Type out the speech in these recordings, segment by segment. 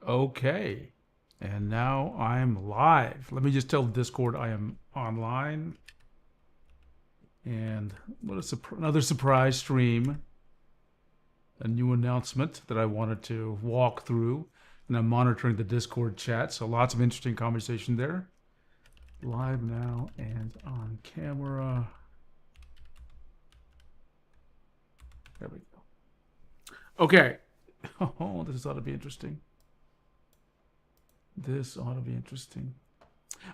Okay. And now I'm live. Let me just tell the Discord I am online. And what another surprise stream. A new announcement that I wanted to walk through. And I'm monitoring the Discord chat, so lots of interesting conversation there. Live now and on camera. There we go. Okay. Oh, this ought to be interesting. This ought to be interesting.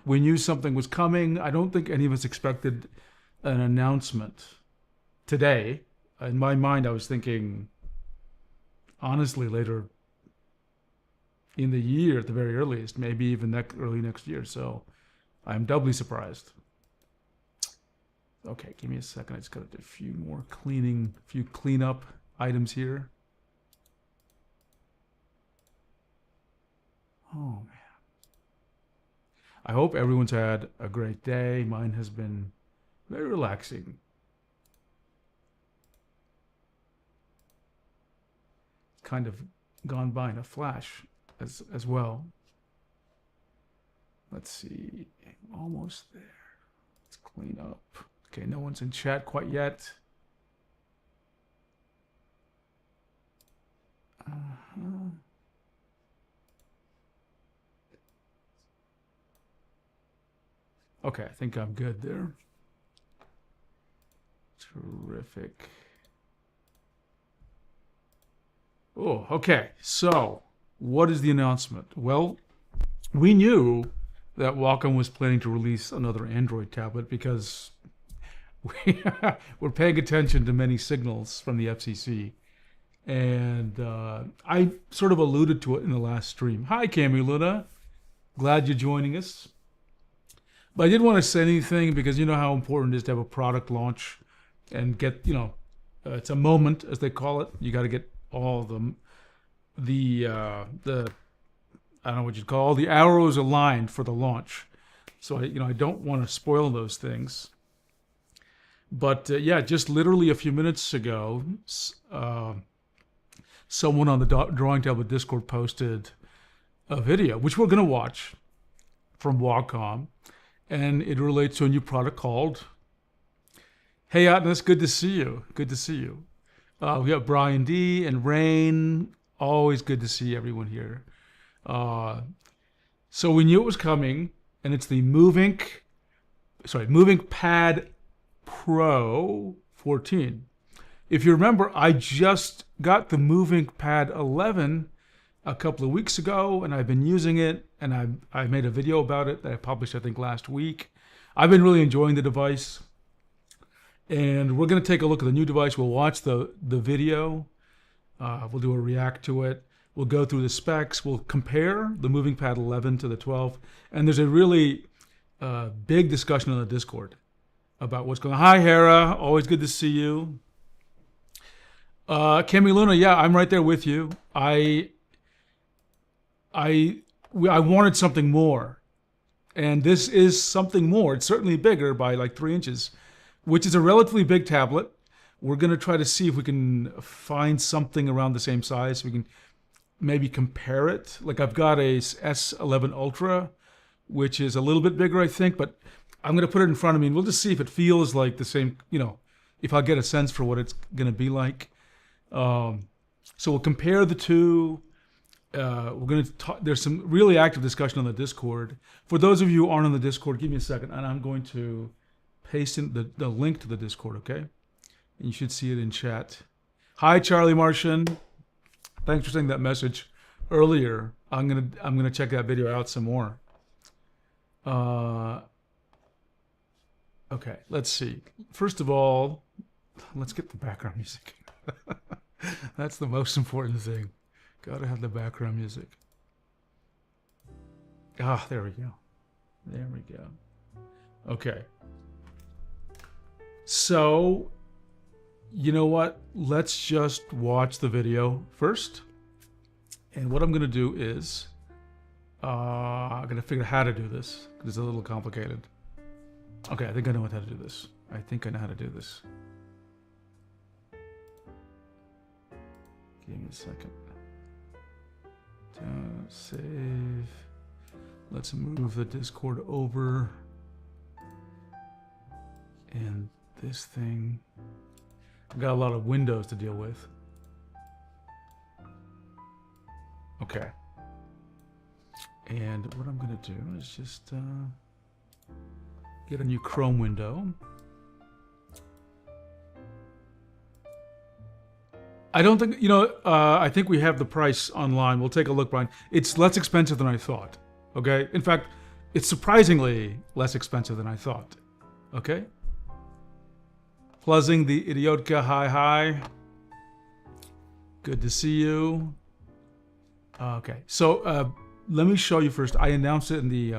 We knew something was coming. I don't think any of us expected an announcement today. In my mind, I was thinking, honestly, later in the year at the very earliest, maybe even early next year. So I'm doubly surprised. Okay, give me a second. I just got to do a few more cleanup items here. Oh, man. I hope everyone's had a great day. Mine has been very relaxing. Kind of gone by in a flash as well. Let's see. Almost there. Let's clean up. Okay, no one's in chat quite yet. Okay, I think I'm good there. Terrific. Oh, okay. So, what is the announcement? Well, we knew that Wacom was planning to release another Android tablet because we're paying attention to many signals from the FCC. And I sort of alluded to it in the last stream. Hi, Cami Luna. Glad you're joining us. But I didn't want to say anything because you know how important it is to have a product launch and get, it's a moment, as they call it. You got to get all the I don't know what you'd call all the arrows aligned for the launch. So I don't want to spoil those things. But yeah, just literally a few minutes ago, someone on the Drawing Tablet Discord posted a video, which we're going to watch, from Wacom. And it relates to a new product called Hey Atnas, good to see you. Good to see you. We got Brian D and Rain. Always good to see everyone here. So we knew it was coming, and it's the MovinkPad Pro 14. If you remember, I just got the MovinkPad 11 a couple of weeks ago, and I've been using it, and I made a video about it that I published, I think, last week. I've been really enjoying the device, and we're going to take a look at the new device. We'll watch the video. We'll do a react to it. We'll go through the specs. We'll compare the MovinkPad 11 to the 12, and there's a really big discussion on the Discord about what's going on. Hi, Hera. Always good to see you. Cami Luna, yeah, I'm right there with you. I wanted something more, and this is something more. It's certainly bigger by like 3 inches, which is a relatively big tablet. We're going to try to see if we can find something around the same size so we can maybe compare it. Like I've got a S11 Ultra, which is a little bit bigger, I think, but I'm going to put it in front of me, and we'll just see if it feels like the same, if I get a sense for what it's going to be like. So we'll compare the two. We're going to talk. There's some really active discussion on the Discord. For those of you who aren't on the Discord, give me a second, and I'm going to paste in the link to the Discord, okay? And you should see it in chat. Hi, Charlie Martian. Thanks for sending that message earlier. I'm gonna check that video out some more. Okay, let's see. First of all, let's get the background music. That's the most important thing. Gotta have the background music. Ah, there we go. There we go. Okay. So, you know what? Let's just watch the video first. And what I'm gonna do is, I'm gonna figure out how to do this, because it's a little complicated. Okay, I think I know how to do this. I think I know how to do this. Give me a second. Save. Let's move the Discord over. And this thing, I've got a lot of windows to deal with. Okay. And what I'm going to do is just get a new Chrome window. I don't think, I think we have the price online. We'll take a look, Brian. It's less expensive than I thought. Okay? In fact, it's surprisingly less expensive than I thought. Okay? Pluzzing the Idiotka, hi. Good to see you. Okay, so let me show you first. I announced it in the,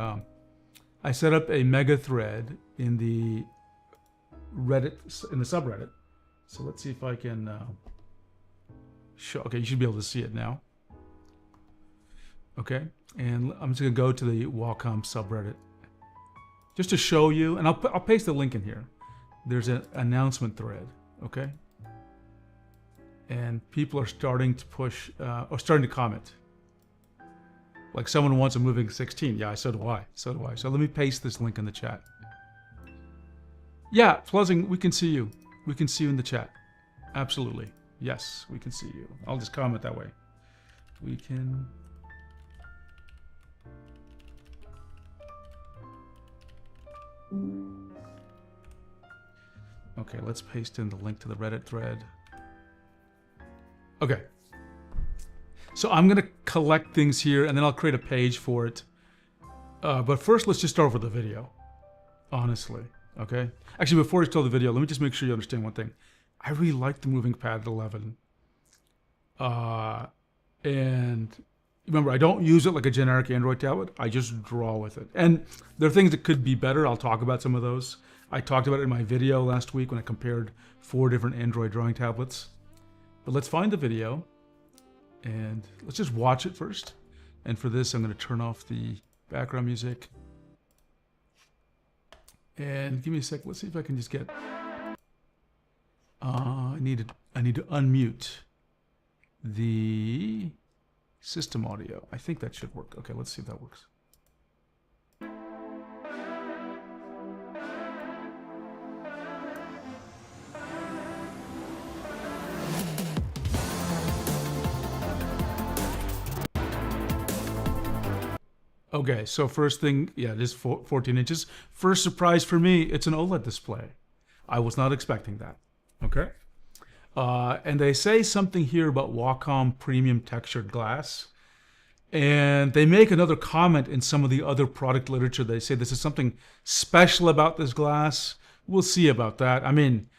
I set up a mega thread in the Reddit, in the subreddit. So let's see if I can show, okay, you should be able to see it now. Okay, and I'm just gonna go to the Wacom subreddit just to show you, and I'll paste the link in here. There's an announcement thread, okay? And people are starting to push, or starting to comment. Like someone wants a moving 16. Yeah, so do I. So do I. So let me paste this link in the chat. Yeah, Pluzzing, we can see you. We can see you in the chat. Absolutely. Yes, we can see you. I'll just comment that way. We can... Okay, let's paste in the link to the Reddit thread. Okay. So I'm going to collect things here, and then I'll create a page for it. But first, let's just start with the video. Honestly, okay? Actually, before I start the video, let me just make sure you understand one thing. I really like the MovinkPad 11. And remember, I don't use it like a generic Android tablet. I just draw with it. And there are things that could be better. I'll talk about some of those. I talked about it in my video last week when I compared 4 different Android drawing tablets. But let's find the video. And let's just watch it first. And for this, I'm going to turn off the background music. And give me a sec. Let's see if I can just get... I need to unmute the system audio. I think that should work. Okay, let's see if that works. Okay, so first thing, yeah, it is 14 inches. First surprise for me, it's an OLED display. I was not expecting that, okay? And they say something here about Wacom premium textured glass. And they make another comment in some of the other product literature. They say this is something special about this glass. We'll see about that. I mean,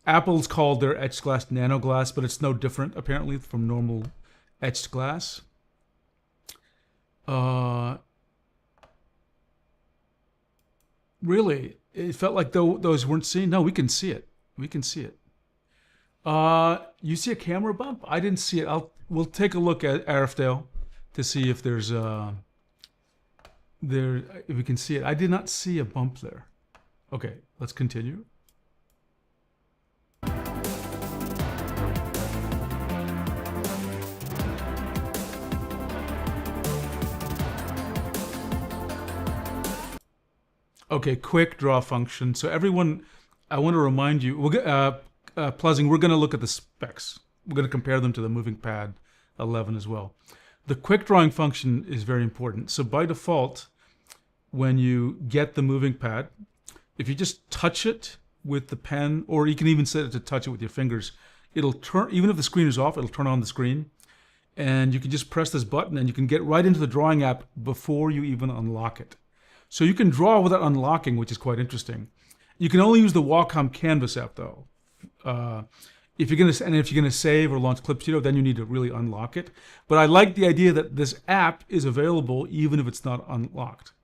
Apple's called their etched glass nano glass, but it's no different, apparently, from normal etched glass. Really, it felt like those weren't seen. No, we can see it. We can see it. You see a camera bump? I didn't see it. We'll take a look at Arifdale to see if there's if we can see it. I did not see a bump there. Okay, let's continue. Okay, quick draw function. So everyone, I want to remind you, we'll get, Pluzzing, we're going to look at the specs. We're going to compare them to the MovinkPad 11 as well. The quick drawing function is very important. So by default, when you get the MovinkPad, if you just touch it with the pen, or you can even set it to touch it with your fingers, it'll turn, even if the screen is off, it'll turn on the screen. And you can just press this button and you can get right into the drawing app before you even unlock it. So you can draw without unlocking, which is quite interesting. You can only use the Wacom Canvas app though. If you're gonna save or launch Clip Studio, then you need to really unlock it. But I like the idea that this app is available even if it's not unlocked,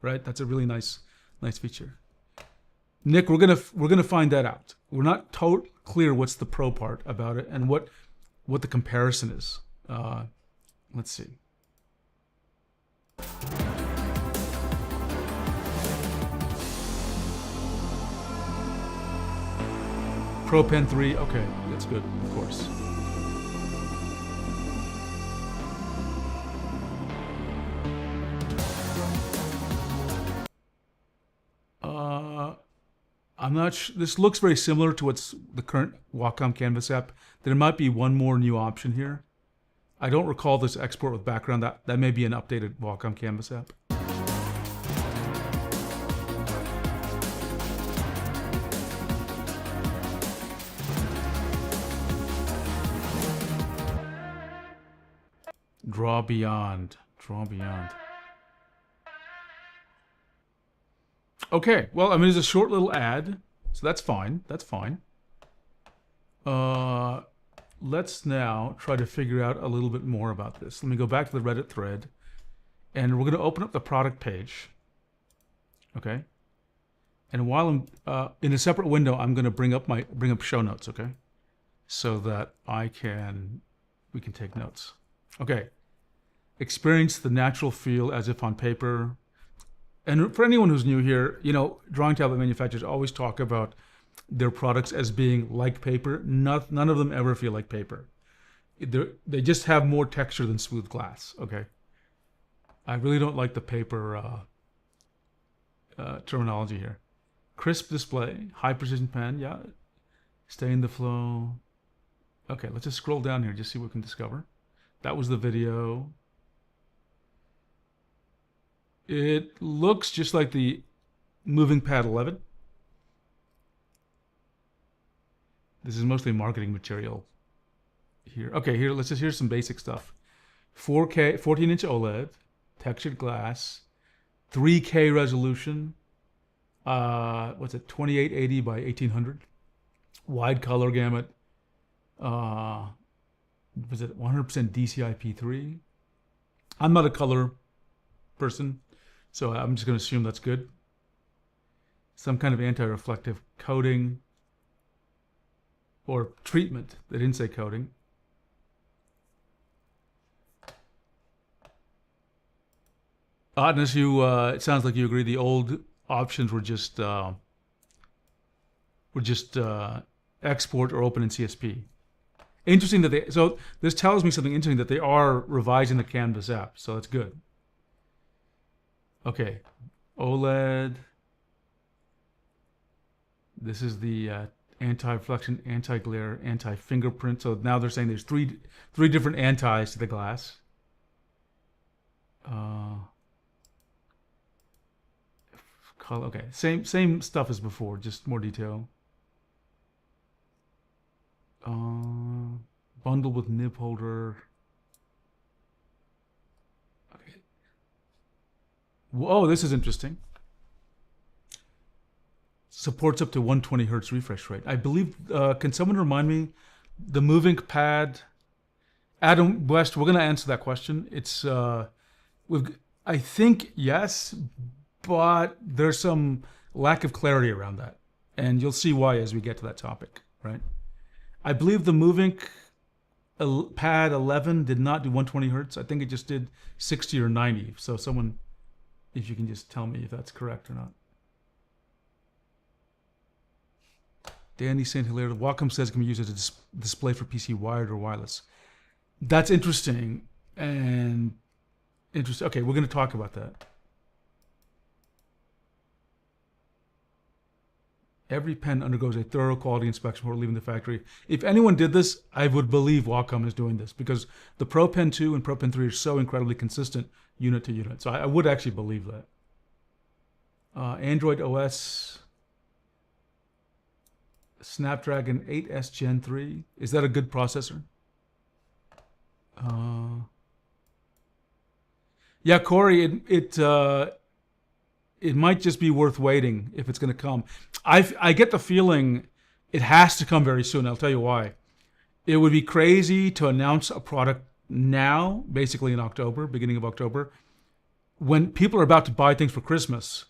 right? That's a really nice feature. Nick, we're gonna find that out. We're not totally clear what's the pro part about it and what the comparison is. Let's see. Pro Pen 3, okay, that's good, of course. I'm not sure. This looks very similar to what's the current Wacom Canvas app. There might be one more new option here. I don't recall this export with background. That may be an updated Wacom Canvas app. Draw beyond. Draw beyond. Okay, well, I mean, it's a short little ad, so that's fine. That's fine. Let's now try to figure out a little bit more about this. Let me go back to the Reddit thread, and we're going to open up the product page. Okay. And while I'm in a separate window, I'm going to bring up show notes. Okay, so that we can take notes. Okay. Experience the natural feel as if on paper. And for anyone who's new here, you know, drawing tablet manufacturers always talk about their products as being like paper. None of them ever feel like paper. They just have more texture than smooth glass. Okay. I really don't like the paper terminology here. Crisp display, high precision pen, yeah. Stay in the flow. Okay, let's just scroll down here, just see what we can discover. That was the video. It looks just like the MovinkPad 11. This is mostly marketing material here. Okay, here's some basic stuff. 4K, 14-inch OLED, textured glass, 3K resolution. What's it? 2880 by 1800. Wide color gamut. Was it 100% DCI-P3? I'm not a color person, so I'm just going to assume that's good. Some kind of anti-reflective coating or treatment. They didn't say coating. Oddness, it sounds like you agree the old options were just export or open in CSP. Interesting that so this tells me something interesting, that they are revising the Canvas app, so that's good. Okay, OLED. This is the anti-reflection, anti-glare, anti-fingerprint. So now they're saying there's three different antis to the glass. Color. Okay, same stuff as before, just more detail. Bundle with nib holder. Okay. Whoa, this is interesting. Supports up to 120 hertz refresh rate. I believe. Can someone remind me? The MovinkPad. Adam West. We're going to answer that question. It's. I think yes, but there's some lack of clarity around that, and you'll see why as we get to that topic. Right. I believe the MovinkPad 11 did not do 120 hertz. I think it just did 60 or 90. So someone, if you can just tell me if that's correct or not. Danny St. Hilaire, Wacom says it can be used as a display for PC wired or wireless. That's interesting and interesting. Okay, we're going to talk about that. Every pen undergoes a thorough quality inspection before leaving the factory. If anyone did this, I would believe Wacom is doing this, because the Pro Pen 2 and Pro Pen 3 are so incredibly consistent unit to unit. So I would actually believe that. Android OS, Snapdragon 8S Gen 3. Is that a good processor? Yeah, Corey, it might just be worth waiting if it's going to come. I get the feeling it has to come very soon. I'll tell you why. It would be crazy to announce a product now, basically in October, beginning of October, when people are about to buy things for Christmas,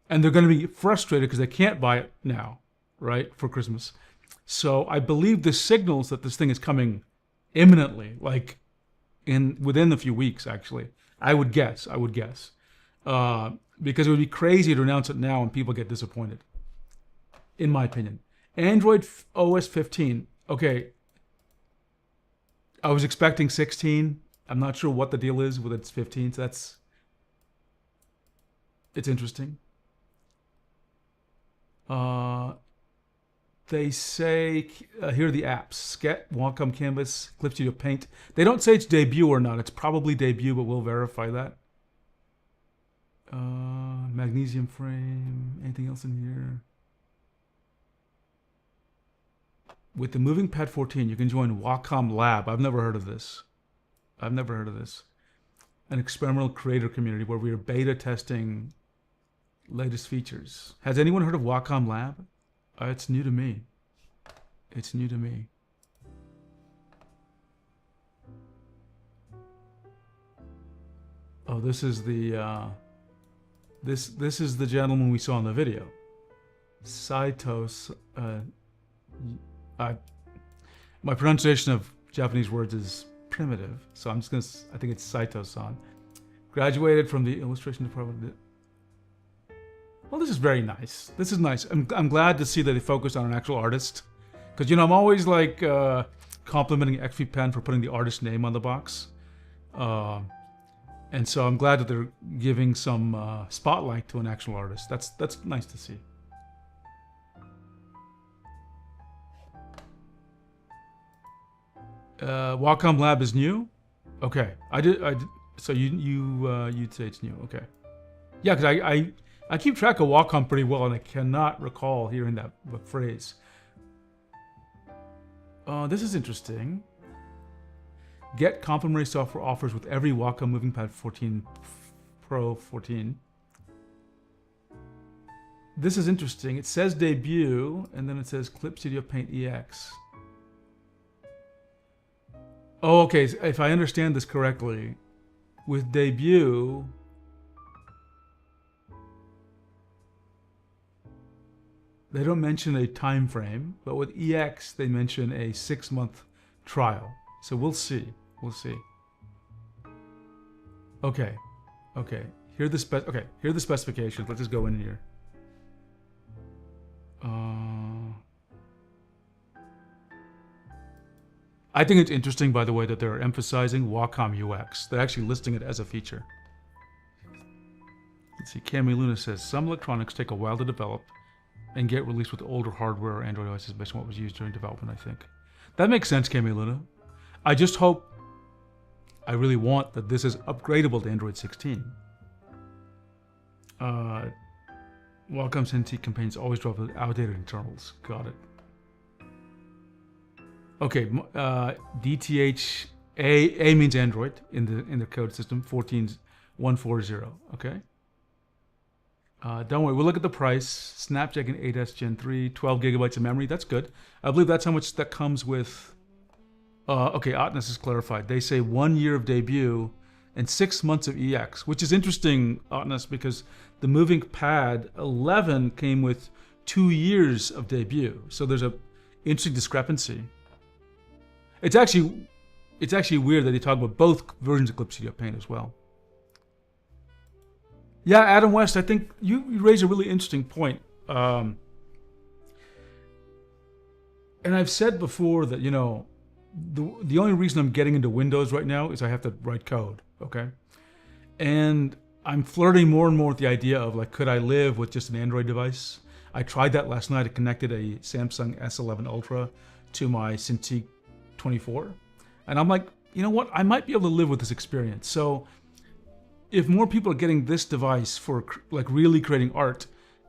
and they're going to be frustrated because they can't buy it now, right, for Christmas. So I believe this signals that this thing is coming imminently, like within a few weeks, actually. I would guess. Because it would be crazy to announce it now and people get disappointed, in my opinion. Android OS 15. Okay. I was expecting 16. I'm not sure what the deal is with its 15. So it's interesting. Uh, they say, here are the apps. Sketch, Wacom Canvas, Clip Studio Paint. They don't say it's debut or not. It's probably debut, but we'll verify that. Magnesium frame. Anything else in here? With the MovinkPad 14, you can join Wacom Lab. I've never heard of this. An experimental creator community where we are beta testing latest features. Has anyone heard of Wacom Lab? It's new to me. It's new to me. Oh, this is the this is the gentleman we saw in the video. Saitos. My pronunciation of Japanese words is primitive, so I'm just gonna. I think it's Saito-san. Graduated from the illustration department. Well, this is very nice. This is nice. I'm glad to see that they focused on an actual artist, because I'm always like complimenting XP-Pen for putting the artist name on the box, and so I'm glad that they're giving some spotlight to an actual artist. That's nice to see. Wacom Lab is new. Okay, I did. So you'd say it's new. Okay, yeah, because I keep track of Wacom pretty well, and I cannot recall hearing that phrase. This is interesting. Get complimentary software offers with every Wacom MovinkPad 14 Pro 14. This is interesting. It says debut, and then it says Clip Studio Paint EX. Oh, okay. If I understand this correctly, with debut, they don't mention a time frame, but with EX they mention a 6-month trial. So we'll see. We'll see. Okay. Okay. Here are the specifications. Let's just go in here. I think it's interesting, by the way, that they're emphasizing Wacom UX. They're actually listing it as a feature. Let's see. Cami Luna says some electronics take a while to develop and get released with older hardware or Android devices based on what was used during development, I think. That makes sense, Cami Luna. I just hope, I really want that this is upgradable to Android 16. Wacom Cintiq campaigns always drop outdated internals. Got it. Okay, DTH A means Android in the code system. 14140. Okay. Don't worry, we'll look at the price. Snapdragon 8S Gen 3, 12 gigabytes of memory. That's good. I believe that's how much that comes with. Okay, Otness is clarified. They say 1 year of debut and 6 months of EX, which is interesting, Otness, because the MovinkPad 11 came with 2 years of debut. So there's a interesting discrepancy. It's actually weird that they talk about both versions of Clip Studio Paint as well. Yeah, Adam West, I think you raise a really interesting point. And I've said before that, the only reason I'm getting into Windows right now is I have to write code, okay? And I'm flirting more and more with the idea of, like, could I live with just an Android device? I tried that last night. I connected a Samsung S11 Ultra to my Cintiq 24. And I'm like, you know what? I might be able to live with this experience. So if more people are getting this device for, like, really creating art,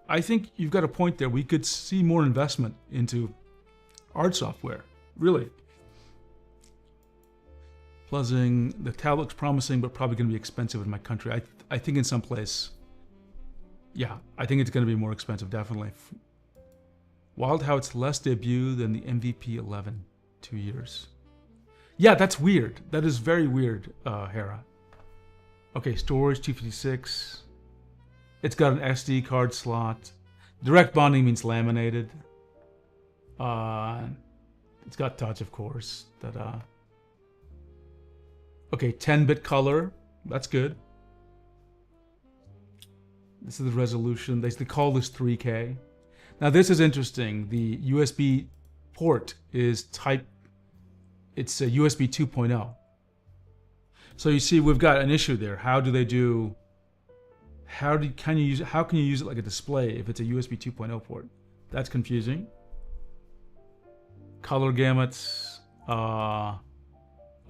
I think you've got a point there. We could see more investment into art software, really. Pluzzing, the tablet looks promising, but probably going to be expensive in my country. I think in some place, yeah, I think it's going to be more expensive, definitely. Wild how it's less debut than the MVP 11, 2 years. Yeah, that's weird. That is very weird, Hera. Okay, storage, 256. It's got an SD card slot. Direct bonding means laminated. It's got touch, of course. Okay, 10-bit color. That's good. This is the resolution. They call this 3K. Now this is interesting. The USB port is it's a USB 2.0. So you see, we've got an issue there. How can you use it like a display if it's a USB 2.0 port? That's confusing. Color gamuts, a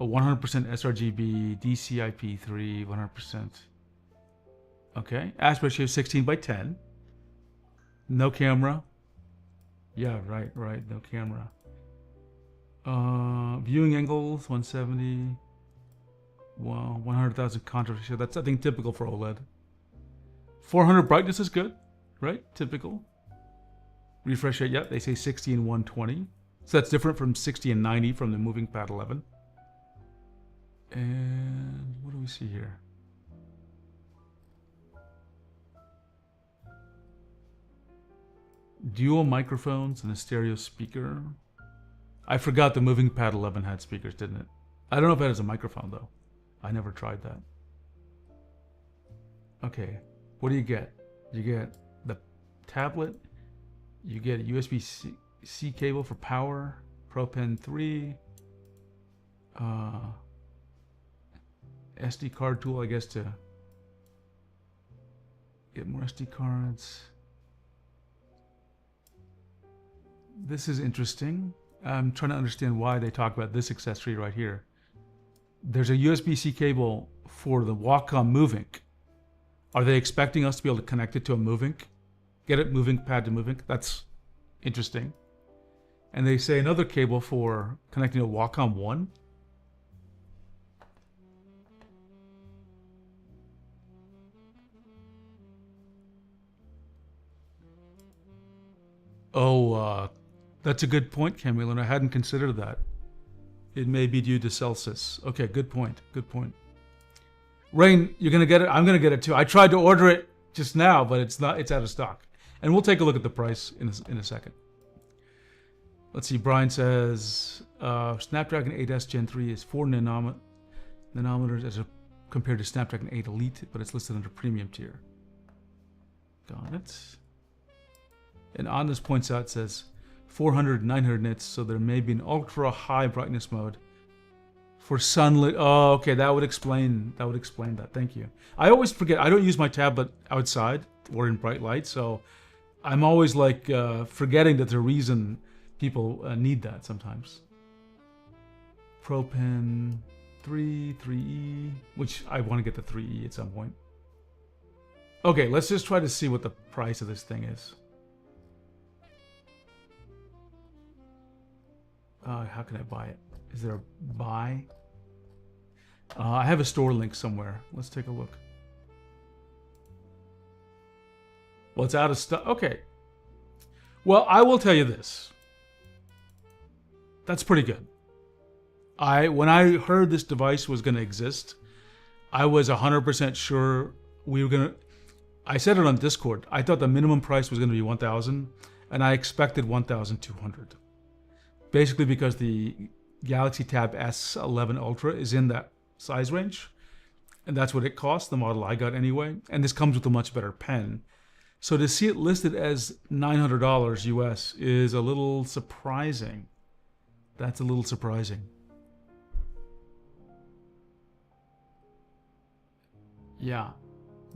100% sRGB, DCI-P3, 100%. Okay, aspect ratio 16:10. No camera. Yeah, right, no camera. Viewing angles, 170. Wow, 100,000 contrast ratio. That's, I think, typical for OLED. 400 brightness is good, right? Typical. Refresh rate, yeah, they say 60 and 120. So that's different from 60 and 90 from the MovinkPad 11. And what do we see here? Dual microphones and a stereo speaker. I forgot the MovinkPad 11 had speakers, didn't it? I don't know if it has a microphone, though. I never tried that. Okay, what do you get? You get the tablet. You get a USB-C cable for power. Pro Pen 3. SD card tool, I guess, to get more SD cards. This is interesting. I'm trying to understand why they talk about this accessory right here. There's a USB-C cable for the Wacom Movink. Are they expecting us to be able to connect it to a Movink? Get it? MovinkPad to Movink? That's interesting. And they say another cable for connecting to Wacom One. Oh, that's a good point, Camille, and I hadn't considered that. It may be due to Celsius. Okay, good point. Good point. Rain, you're gonna get it. I'm gonna get it too. I tried to order it just now, but it's not. It's out of stock. And we'll take a look at the price in a second. Let's see. Brian says Snapdragon 8S Gen 3 is 4 nanometers as compared to Snapdragon 8 Elite, but it's listed under premium tier. Got it. And on this points out, it says 400, 900 nits, so there may be an ultra high brightness mode for sunlit. Oh, okay, that would explain that. Thank you. I always forget. I don't use my tablet outside or in bright light, so I'm always like forgetting that there's a reason people need that sometimes. Pro Pen 3, 3E, which I want to get the 3E at some point. Okay, let's just try to see what the price of this thing is. How can I buy it? Is there a buy? I have a store link somewhere. Let's take a look. Well, it's out of stock. Okay. Well, I will tell you this. That's pretty good. When I heard this device was going to exist, I was 100% sure we were going to... I said it on Discord. I thought the minimum price was going to be $1,000, and I expected $1,200. Basically because the Galaxy Tab S11 Ultra is in that size range. And that's what it costs, the model I got anyway. And this comes with a much better pen. So to see it listed as $900 US is a little surprising. That's a little surprising. Yeah.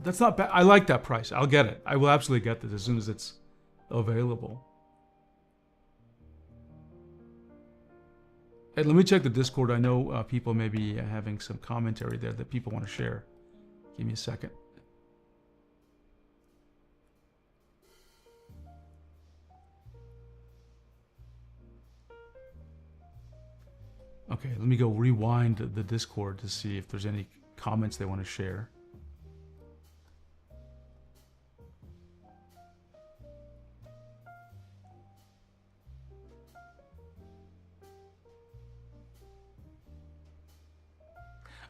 That's not bad. I like that price. I'll get it. I will absolutely get this as soon as it's available. And let me check the Discord. I know people may be having some commentary there that people want to share. Give me a second. Okay, let me go rewind the Discord to see if there's any comments they want to share.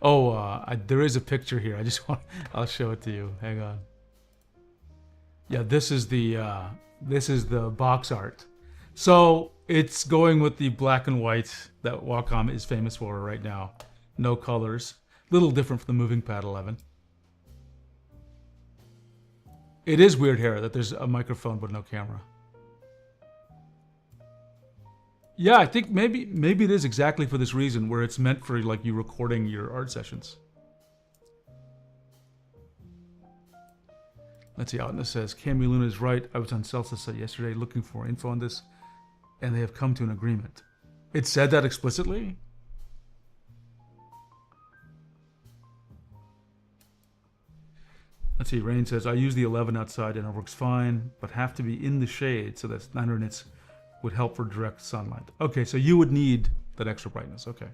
Oh, there is a picture here. I'll show it to you. Hang on. Yeah, this is the box art. So it's going with the black and white that Wacom is famous for right now. No colors. Little different from the MovinkPad 11. It is weird here that there's a microphone but no camera. Yeah, I think maybe it is exactly for this reason, where it's meant for like you recording your art sessions. Let's see, Outna says, Cami Luna is right. I was on Celsius yesterday looking for info on this, and they have come to an agreement. It said that explicitly? Let's see, Rain says, I use the 11 outside and it works fine, but have to be in the shade, so that's 900 nits would help for direct sunlight. Okay, so you would need that extra brightness, okay.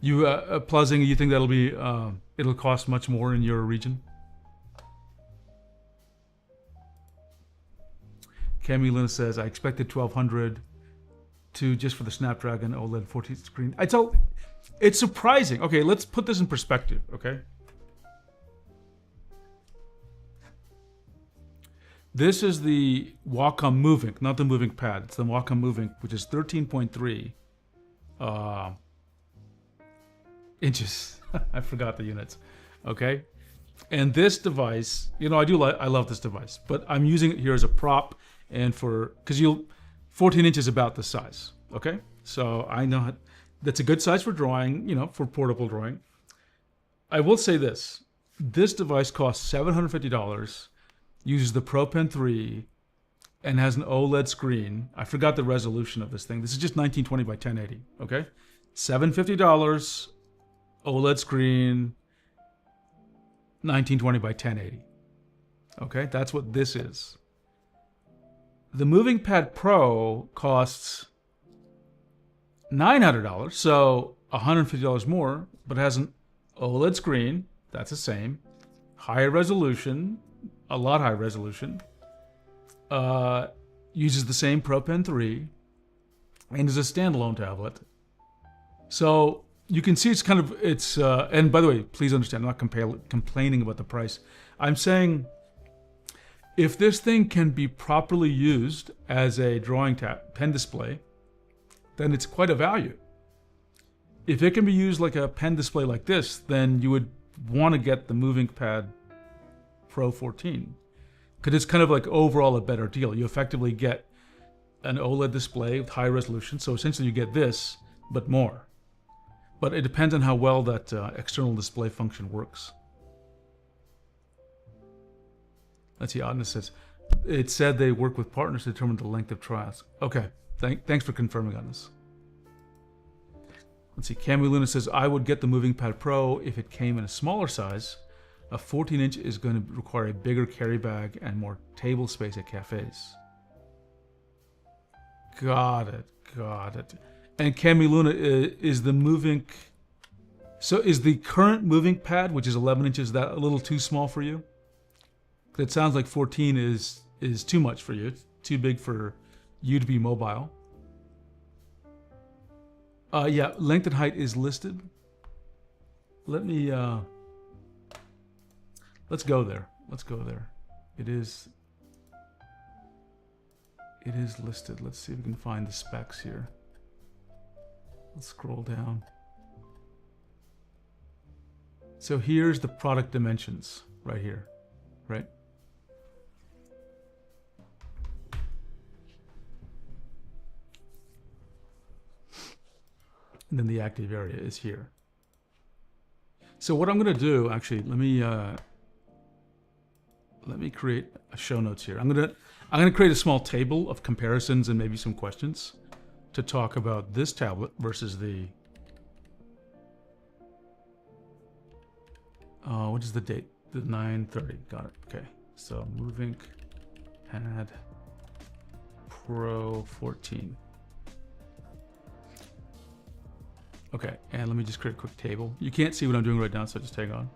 You, Pluzzing, you think that'll be, it'll cost much more in your region? Cami Luna says, I expected 1200 to just for the Snapdragon OLED 14 screen. It's surprising. Okay, let's put this in perspective, okay? This is the Wacom Movink, not the MovinkPad. It's the Wacom Movink, which is 13.3 inches. I forgot the units, okay? And this device, you know, I love this device, but I'm using it here as a prop and because 14 inches is about this size, okay? So I know that's a good size for drawing, you know, for portable drawing. I will say this device costs $750, uses the Pro Pen 3, and has an OLED screen. I forgot the resolution of this thing. This is just 1920 by 1080, okay? $750, OLED screen, 1920 by 1080. Okay, that's what this is. The MovinkPad Pro costs $900, so $150 more, but has an OLED screen. That's the same. Higher resolution, a lot higher resolution. Uses the same Pro Pen 3, and is a standalone tablet. So you can see and by the way, please understand, I'm not complaining about the price. I'm saying if this thing can be properly used as a drawing pen display, then it's quite a value. If it can be used like a pen display like this, then you would want to get the MovinkPad Pro 14. Because it's kind of like overall a better deal. You effectively get an OLED display with high resolution, so essentially you get this, but more. But it depends on how well that external display function works. Let's see, Adna says, it said they work with partners to determine the length of trials. Okay, thanks for confirming on this. Let's see, Cami Luna says, I would get the MovinkPad Pro if it came in a smaller size. A 14-inch is going to require a bigger carry bag and more table space at cafes. Got it. And Cami Luna, is the Movink... So is the current MovinkPad, which is 11 inches, that a little too small for you? It sounds like 14 is too much for you. It's too big for you to be mobile. Yeah, length and height is listed. Let me, let's go there. It is listed. Let's see if we can find the specs here. Let's scroll down. So here's the product dimensions right here, right? And then the active area is here. So what I'm going to do, actually, let me create a show notes here. I'm going to create a small table of comparisons and maybe some questions to talk about this tablet versus the what is the date? The 9/30. Got it. Okay. So MovinkPad Pro 14. Okay, and let me just create a quick table. You can't see what I'm doing right now, so just hang on.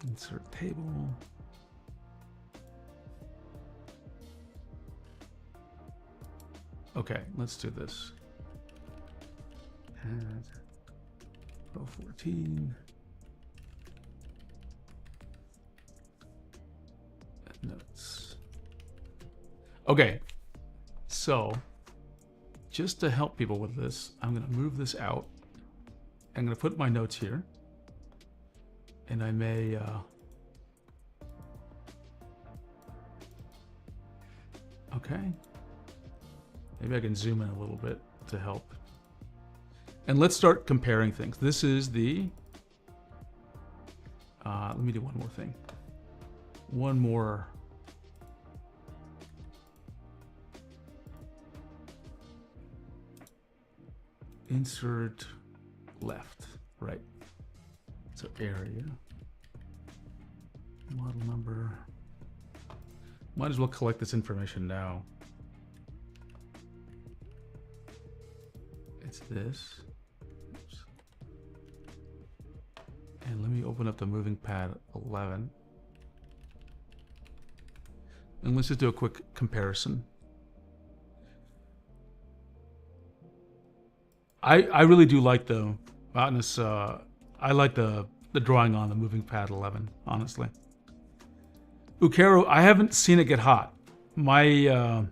Insert table. Okay, let's do this. Pad Pro 14. Notes. Okay, so just to help people with this, I'm going to move this out. I'm going to put my notes here. And I may... okay. Maybe I can zoom in a little bit to help. And let's start comparing things. This is the Let me do one more thing. One more. Insert left, right. So area, model number. Might as well collect this information now. It's this. Oops. And let me open up the MovinkPad 11. And let's just do a quick comparison. I really do like the mountainous. I like the drawing on the MovinkPad 11, honestly. Ukero, I haven't seen it get hot. My I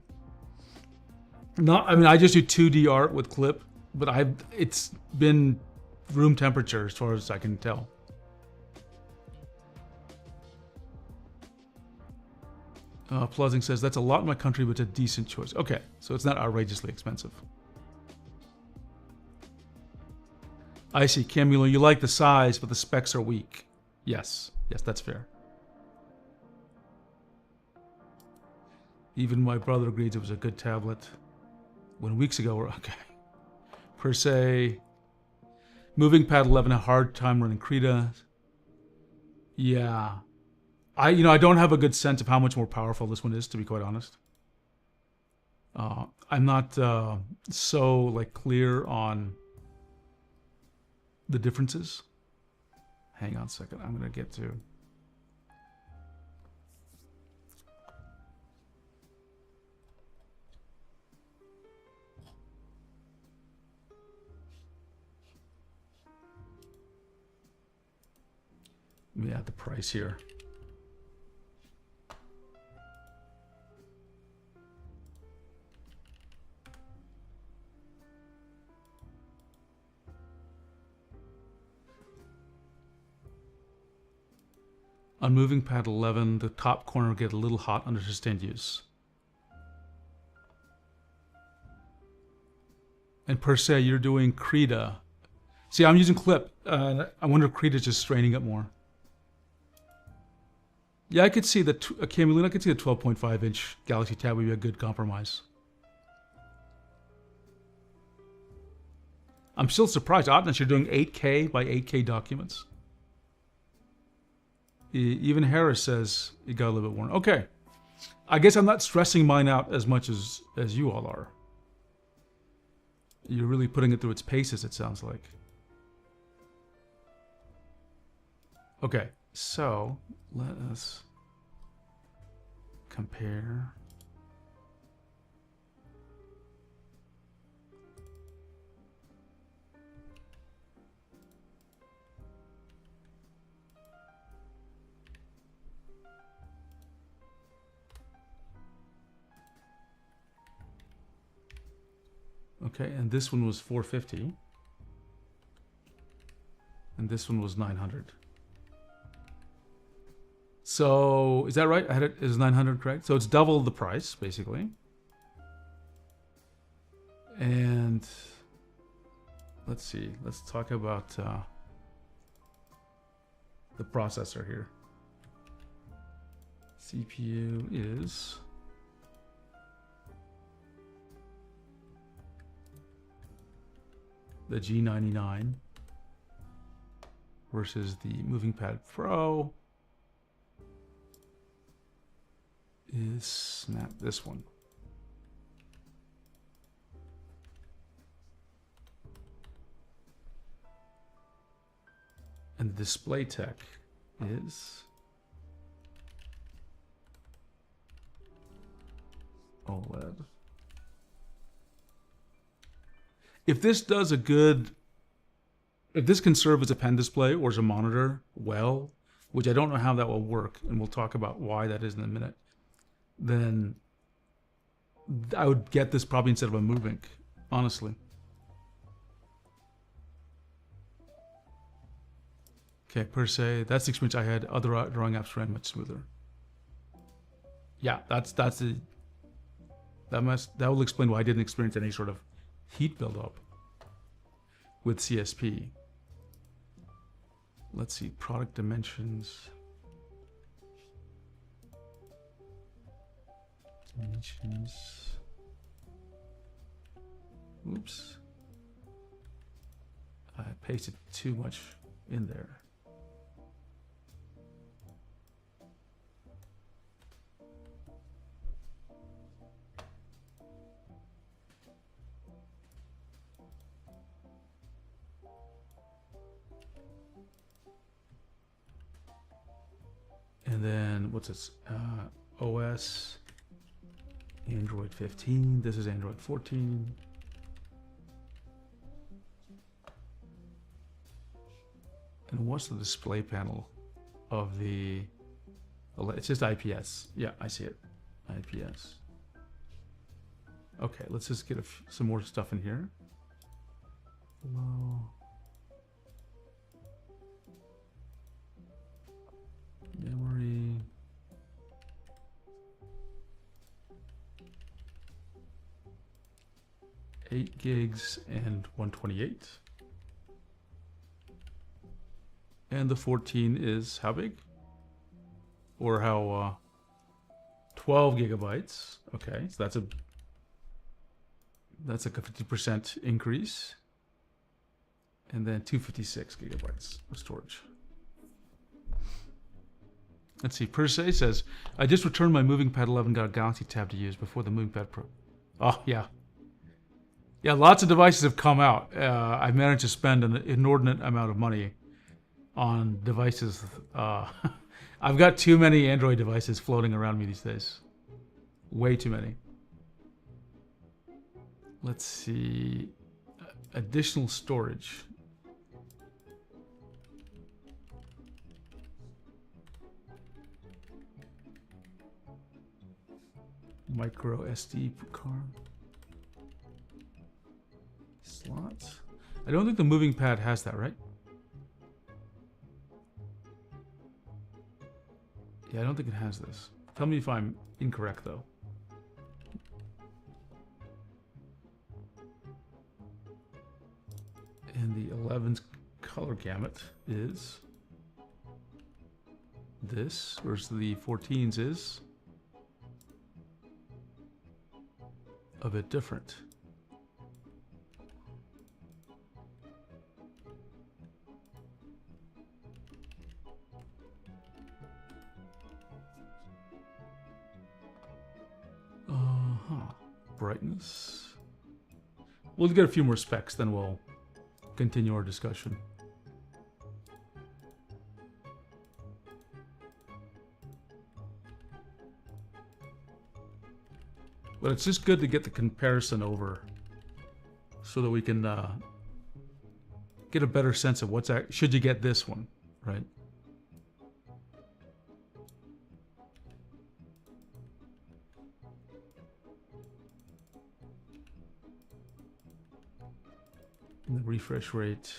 mean, I just do 2D art with clip, but it's been room temperature as far as I can tell. Pluzzing says that's a lot in my country, but it's a decent choice. Okay, so it's not outrageously expensive. I see, Camilo, you like the size, but the specs are weak. Yes, that's fair. Even my brother agrees it was a good tablet. When weeks ago, we're okay. Per se, MovinkPad 11 a hard time running Krita. Yeah, I don't have a good sense of how much more powerful this one is, to be quite honest. I'm not so like clear on the differences. Hang on a second. I'm gonna get to. Let me add the price here. On MovinkPad 11, the top corner will get a little hot under sustained use. And per se, you're doing Krita. See, I'm using clip. I wonder if Krita's just straining it more. Yeah, I could see the Camille, I could see the 12.5-inch Galaxy Tab would be a good compromise. I'm still surprised, Otness, you're doing 8K by 8K documents. Even Harris says it got a little bit worn. Okay, I guess I'm not stressing mine out as much as you all are. You're really putting it through its paces, it sounds like. Okay, so let us compare. Okay, and this one was 450. And this one was 900. So, is that right? I had it as 900, correct? So it's double the price, basically. And let's see. Let's talk about the processor here. CPU is the G99 versus the MovinkPad Pro is this one. And the display tech is OLED. If this does a good, if this can serve as a pen display or as a monitor, well, which I don't know how that will work, and we'll talk about why that is in a minute, then I would get this probably instead of a Movink, honestly. Okay, per se, that's the experience I had. Other drawing apps ran much smoother. Yeah, that will explain why I didn't experience any sort of heat buildup with CSP. Let's see, product dimensions. Dimensions. Oops. I pasted too much in there. And then what's this? OS, Android 15. This is Android 14. And what's the display panel of the? It's just IPS. Yeah, I see it. IPS. Okay, let's just get some more stuff in here. Hello. Memory. Eight gigs and 128. And the 14 is how big? Or how 12 gigabytes. Okay, so that's like a 50% increase. And then 256 gigabytes of storage. Let's see, Per se says, I just returned my MovinkPad 11, got a Galaxy Tab to use before the MovinkPad Pro. Oh, yeah. Yeah, lots of devices have come out. I've managed to spend an inordinate amount of money on devices. I've got too many Android devices floating around me these days. Way too many. Let's see. Additional storage. Micro SD card. Slots. I don't think the MovinkPad has that, right? Yeah, I don't think it has this. Tell me if I'm incorrect, though. And the 11's color gamut is this, whereas the 14's is a bit different. Brightness. We'll get a few more specs, then we'll continue our discussion. But it's just good to get the comparison over so that we can get a better sense of what's should you get this one, right? And the refresh rate.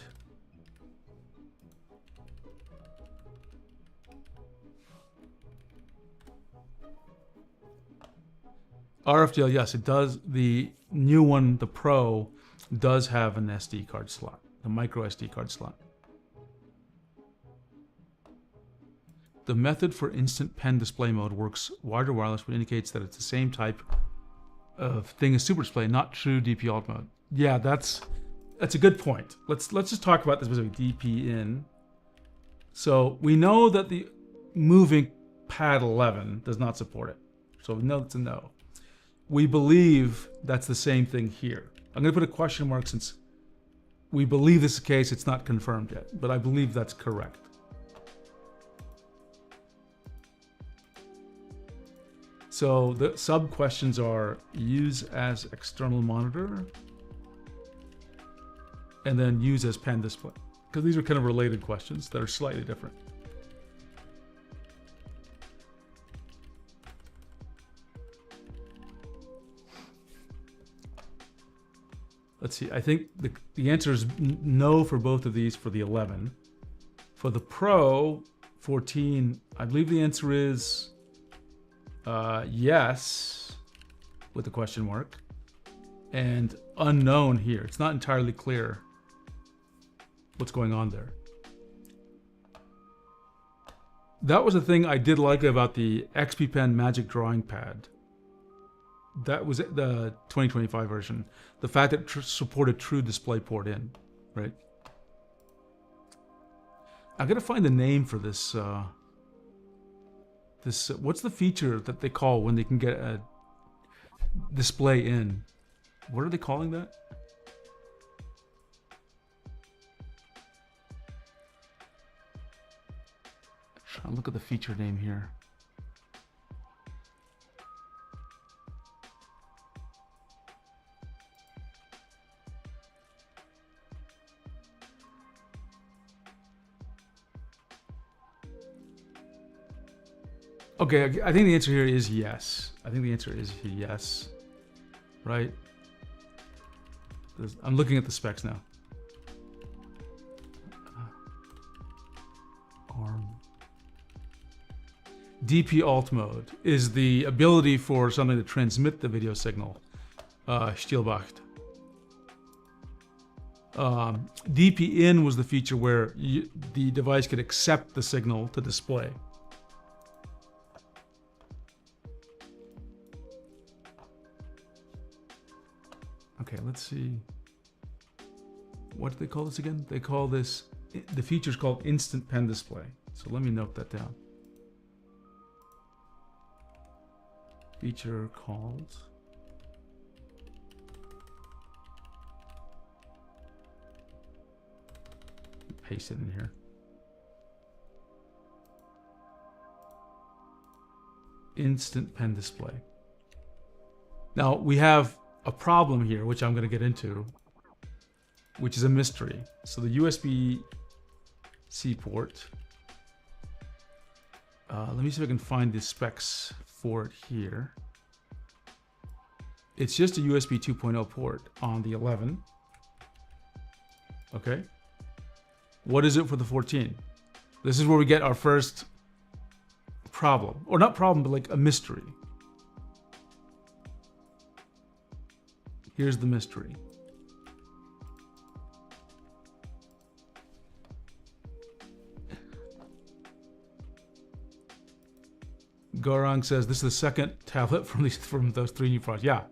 RFDL, yes, it does. The new one, the Pro, does have an SD card slot, the micro SD card slot. The method for instant pen display mode works wired or wireless, which indicates that it's the same type of thing as Super Display, not true DP alt mode. Yeah, that's a good point. Let's just talk about this specific DP in. So we know that the MovinkPad 11 does not support it. So we know it's a no. We believe that's the same thing here. I'm going to put a question mark since we believe this is the case. It's not confirmed yet, but I believe that's correct. So the sub questions are use as external monitor and then use as pen display, because these are kind of related questions that are slightly different. Let's see, I think the answer is no for both of these for the 11. For the Pro 14, I believe the answer is yes, with a question mark, and unknown here. It's not entirely clear what's going on there. That was the thing I did like about the XP Pen Magic Drawing Pad. That was the 2025 version. The fact that it supported true DisplayPort in, right? I gotta find the name for this. What's the feature that they call when they can get a display in? What are they calling that? Trying to look at the feature name here. Okay, I think the answer here is yes. I think the answer is yes, right? I'm looking at the specs now. ARM. DP alt mode is the ability for something to transmit the video signal. Stilbacht. DP in was the feature where the device could accept the signal to display. Okay, let's see. What do they call this again? They call this, the feature's called Instant Pen Display. So let me note that down. Feature called paste it in here. Instant Pen Display. Now we have a problem here, which I'm going to get into, which is a mystery. So the USB-C port. Let me see if I can find the specs for it here. It's just a USB 2.0 port on the 11. Okay. What is it for the 14? This is where we get our first problem. Or not problem, but like a mystery. Here's the mystery. Gorang says this is the second tablet from those three new products. Yeah.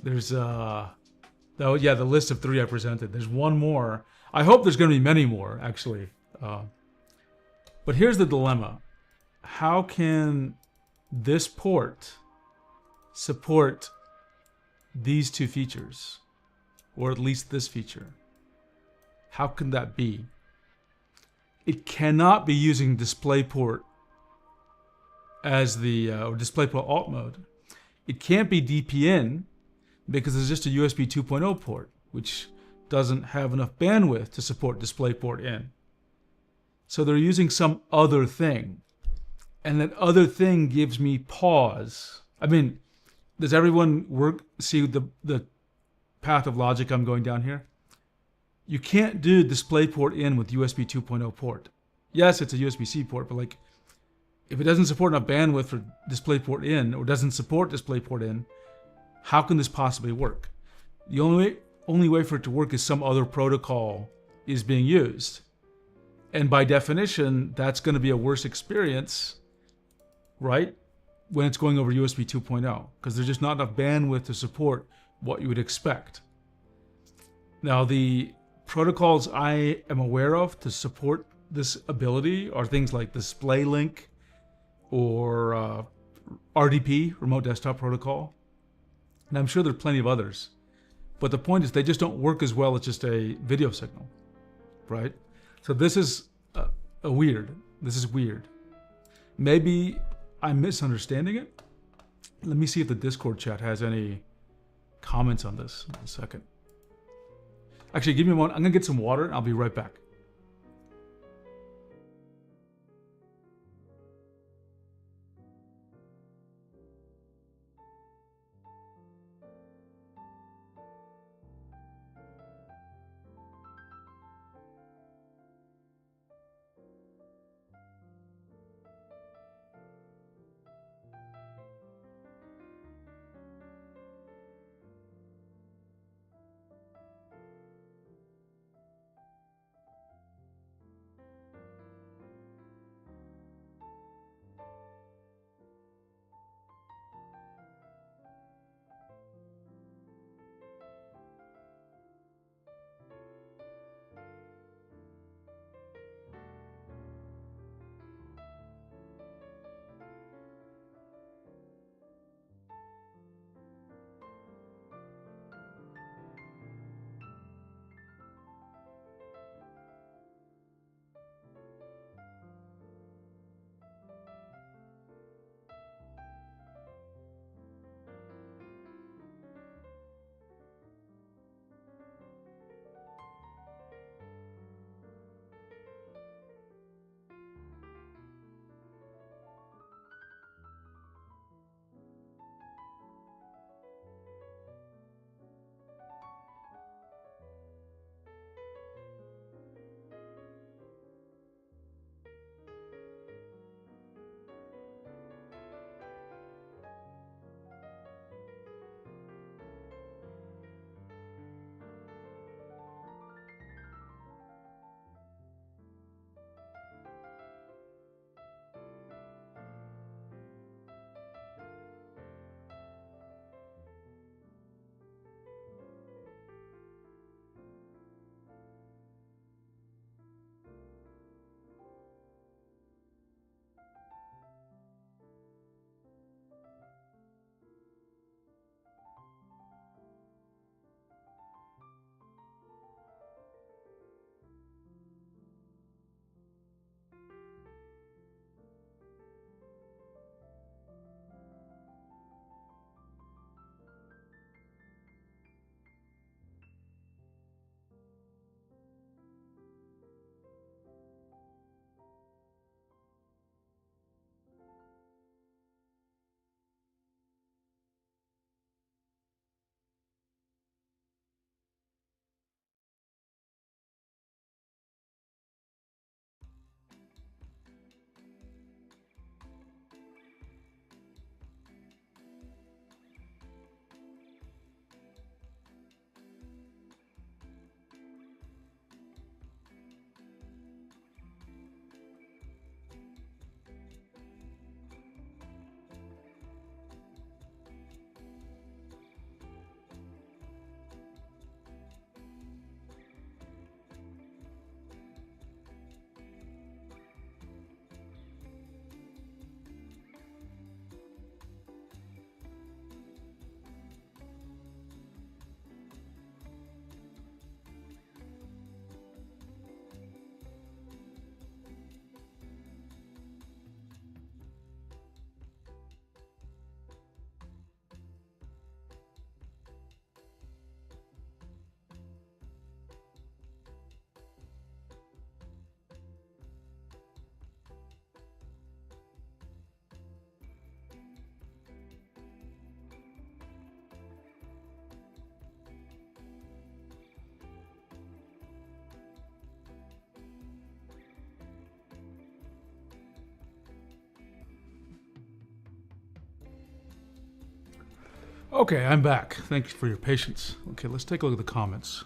There's the list of 3 I presented. There's one more. I hope there's going to be many more, actually. But here's the dilemma. How can this port support these 2 features, or at least this feature? How can that be? It cannot be using DisplayPort as the or DisplayPort alt mode. It can't be DPN because it's just a USB 2.0 port, which doesn't have enough bandwidth to support DisplayPort in. So they're using some other thing, and that other thing gives me pause. I mean, does everyone see the path of logic I'm going down here? You can't do DisplayPort in with USB 2.0 port. Yes, it's a USB-C port, but like, if it doesn't support enough bandwidth for DisplayPort in, or doesn't support DisplayPort in, how can this possibly work? The only way for it to work is some other protocol is being used. And by definition, that's going to be a worse experience, right? When it's going over USB 2.0, because there's just not enough bandwidth to support what you would expect. Now, the protocols I am aware of to support this ability are things like DisplayLink or RDP, Remote Desktop Protocol. And I'm sure there are plenty of others. But the point is they just don't work as well as just a video signal, right? So this is weird. This is weird. Maybe I'm misunderstanding it. Let me see if the Discord chat has any comments on this in a second. Actually, give me a moment. I'm going to get some water and I'll be right back. Okay, I'm back. Thanks for your patience. Okay, let's take a look at the comments.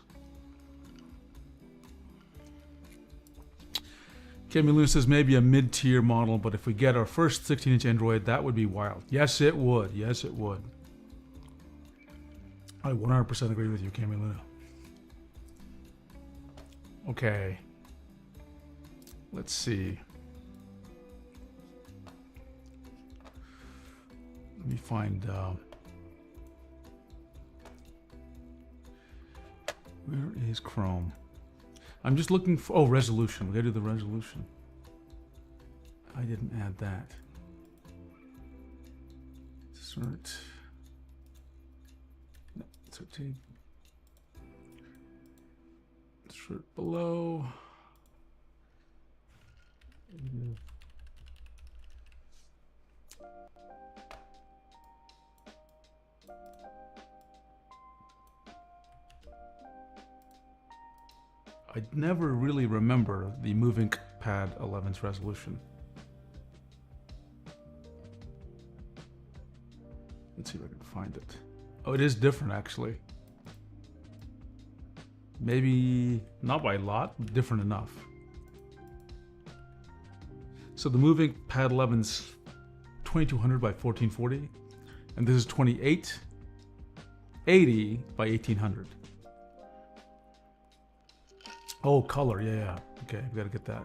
Kemi Luna says maybe a mid-tier model, but if we get our first 16-inch Android, that would be wild. Yes, it would. Yes, it would. I 100% agree with you, Kemi Luna. Okay. Let's see. Let me find... where is Chrome? I'm just looking for... Oh, resolution. We gotta do the resolution. I didn't add that. Insert. No, insert tape. Insert below. I never really remember the MovinkPad 11's resolution. Let's see if I can find it. Oh, it is different actually. Maybe not by a lot, but different enough. So the MovinkPad 11's 2200 by 1440, and this is 2880 by 1800. Oh, color, yeah. Okay, we gotta get that.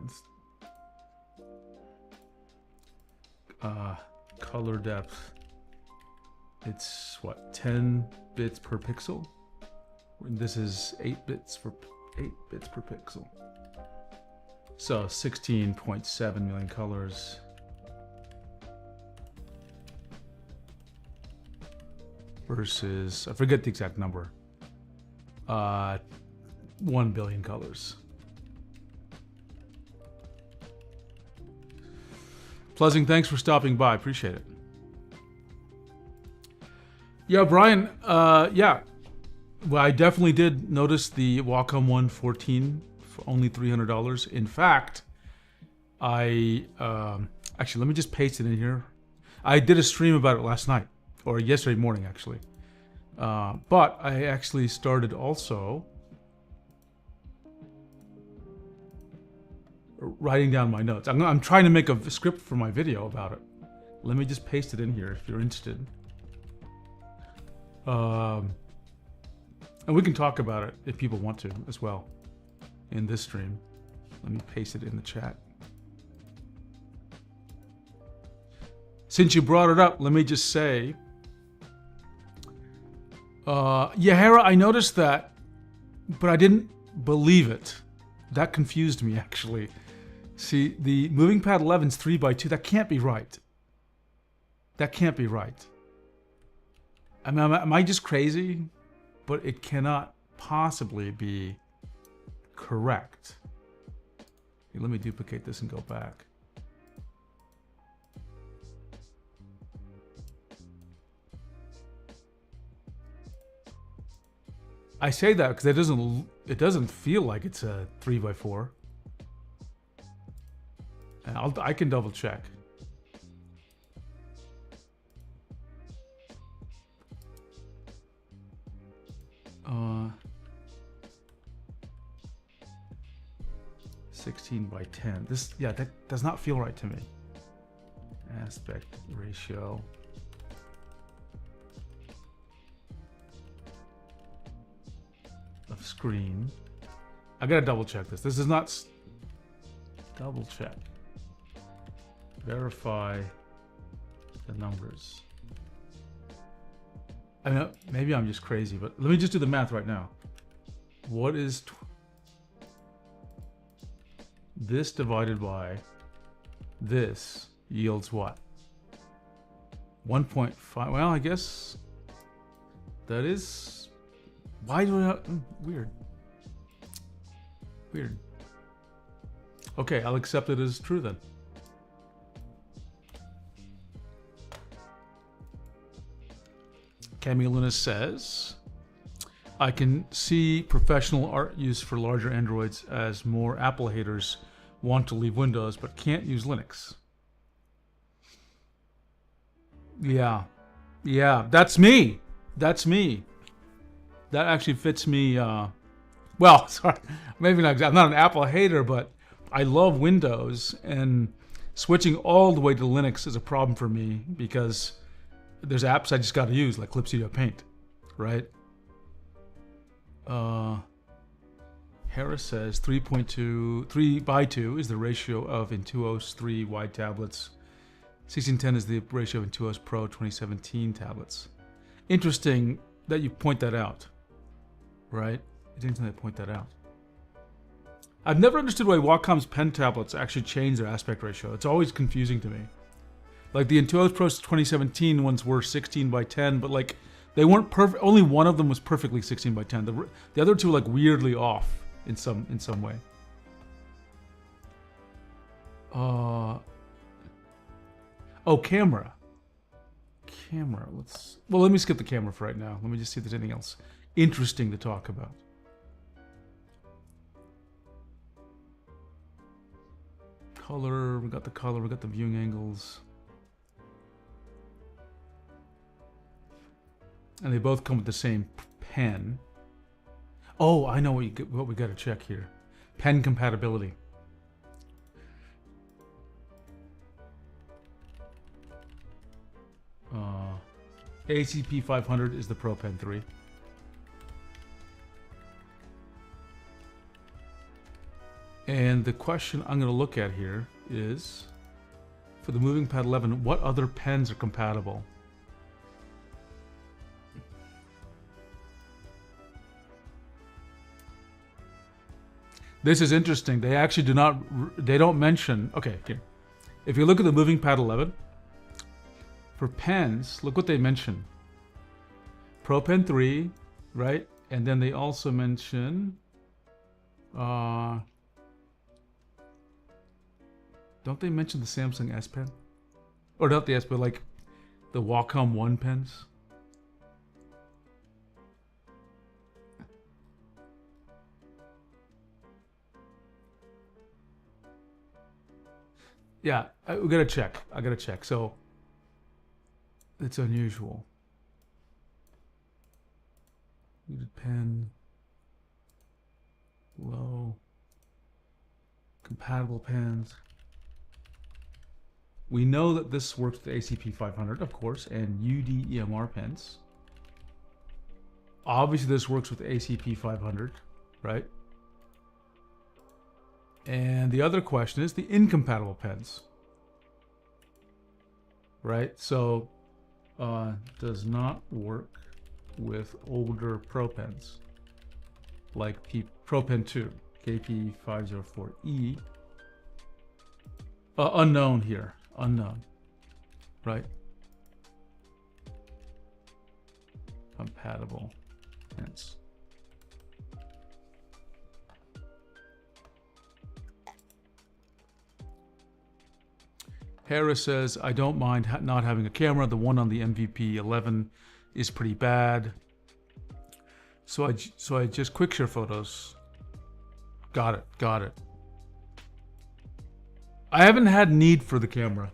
Color depth. It's what, 10 bits per pixel? And this is 8 bits per pixel. So 16.7 million colors. Versus, I forget the exact number. 1 billion colors. Pleasing, thanks for stopping by. Appreciate it. Yeah, Brian, yeah. Well, I definitely did notice the Wacom 114 for only $300. In fact, I actually, let me just paste it in here. I did a stream about it last night, or yesterday morning, actually. But I actually started also writing down my notes. I'm trying to make a script for my video about it. Let me just paste it in here if you're interested. And we can talk about it if people want to as well in this stream. Let me paste it in the chat. Since you brought it up, let me just say, Yahara, I noticed that, but I didn't believe it. That confused me, actually. See, the MovinkPad 11's 3x2, that can't be right. That can't be right. I mean, am I just crazy? But it cannot possibly be correct. Okay, let me duplicate this and go back. I say that because it doesn't feel like it's a 3x4. And I can double check. Uh, 16:10. This, yeah, that does not feel right to me. Aspect ratio. Of screen. I gotta double check this. This is not double check. Verify the numbers. I mean, maybe I'm just crazy, but let me just do the math right now. What is this divided by this yields what? 1.5. Well, I guess that is. Why do I? Weird. Weird. Okay, I'll accept it as true then. Cami Luna says, I can see professional art use for larger Androids as more Apple haters want to leave Windows but can't use Linux. Yeah. Yeah, that's me. That's me. That actually fits me. Well, sorry, maybe not. I'm not an Apple hater, but I love Windows, and switching all the way to Linux is a problem for me because there's apps I just got to use, like Clip Studio Paint, right? Harris says 3.2, 3 by 2 is the ratio of Intuos 3 wide tablets. 1610 is the ratio of Intuos Pro 2017 tablets. Interesting that you point that out, right? It's interesting that you point that out. I've never understood why Wacom's pen tablets actually change their aspect ratio. It's always confusing to me. Like the Intuos Pro 2017 ones were 16 by 10, but like they weren't perfect. Only one of them was perfectly 16 by 10. The other two were like weirdly off in some way. Oh, camera. Let me skip the camera for right now. Let me just see if there's anything else interesting to talk about. Color, we got the color, we got the viewing angles. And they both come with the same pen. Oh, I know what we got to check here. Pen compatibility. ACP 500 is the Pro Pen 3. And the question I'm going to look at here is, for the MovinkPad 11, what other pens are compatible? This is interesting. They actually don't mention, okay, here. If you look at the MovinkPad 11, for pens, look what they mention. Pro Pen 3, right? And then they also mention, don't they mention the Samsung S Pen? Or not the S, but like the Wacom One pens? Yeah, we gotta check. I gotta check. So it's unusual. Muted pen. Low. Compatible pens. We know that this works with ACP 500, of course, and UD EMR pens. Obviously, this works with ACP 500, right? And the other question is the incompatible pens, right? So, does not work with older Pro pens, like Pro Pen 2, KP504E. Unknown here. Unknown, right? Compatible pens. Harris says, I don't mind not having a camera. The one on the MVP 11 is pretty bad. So I just quick share photos. Got it. I haven't had need for the camera.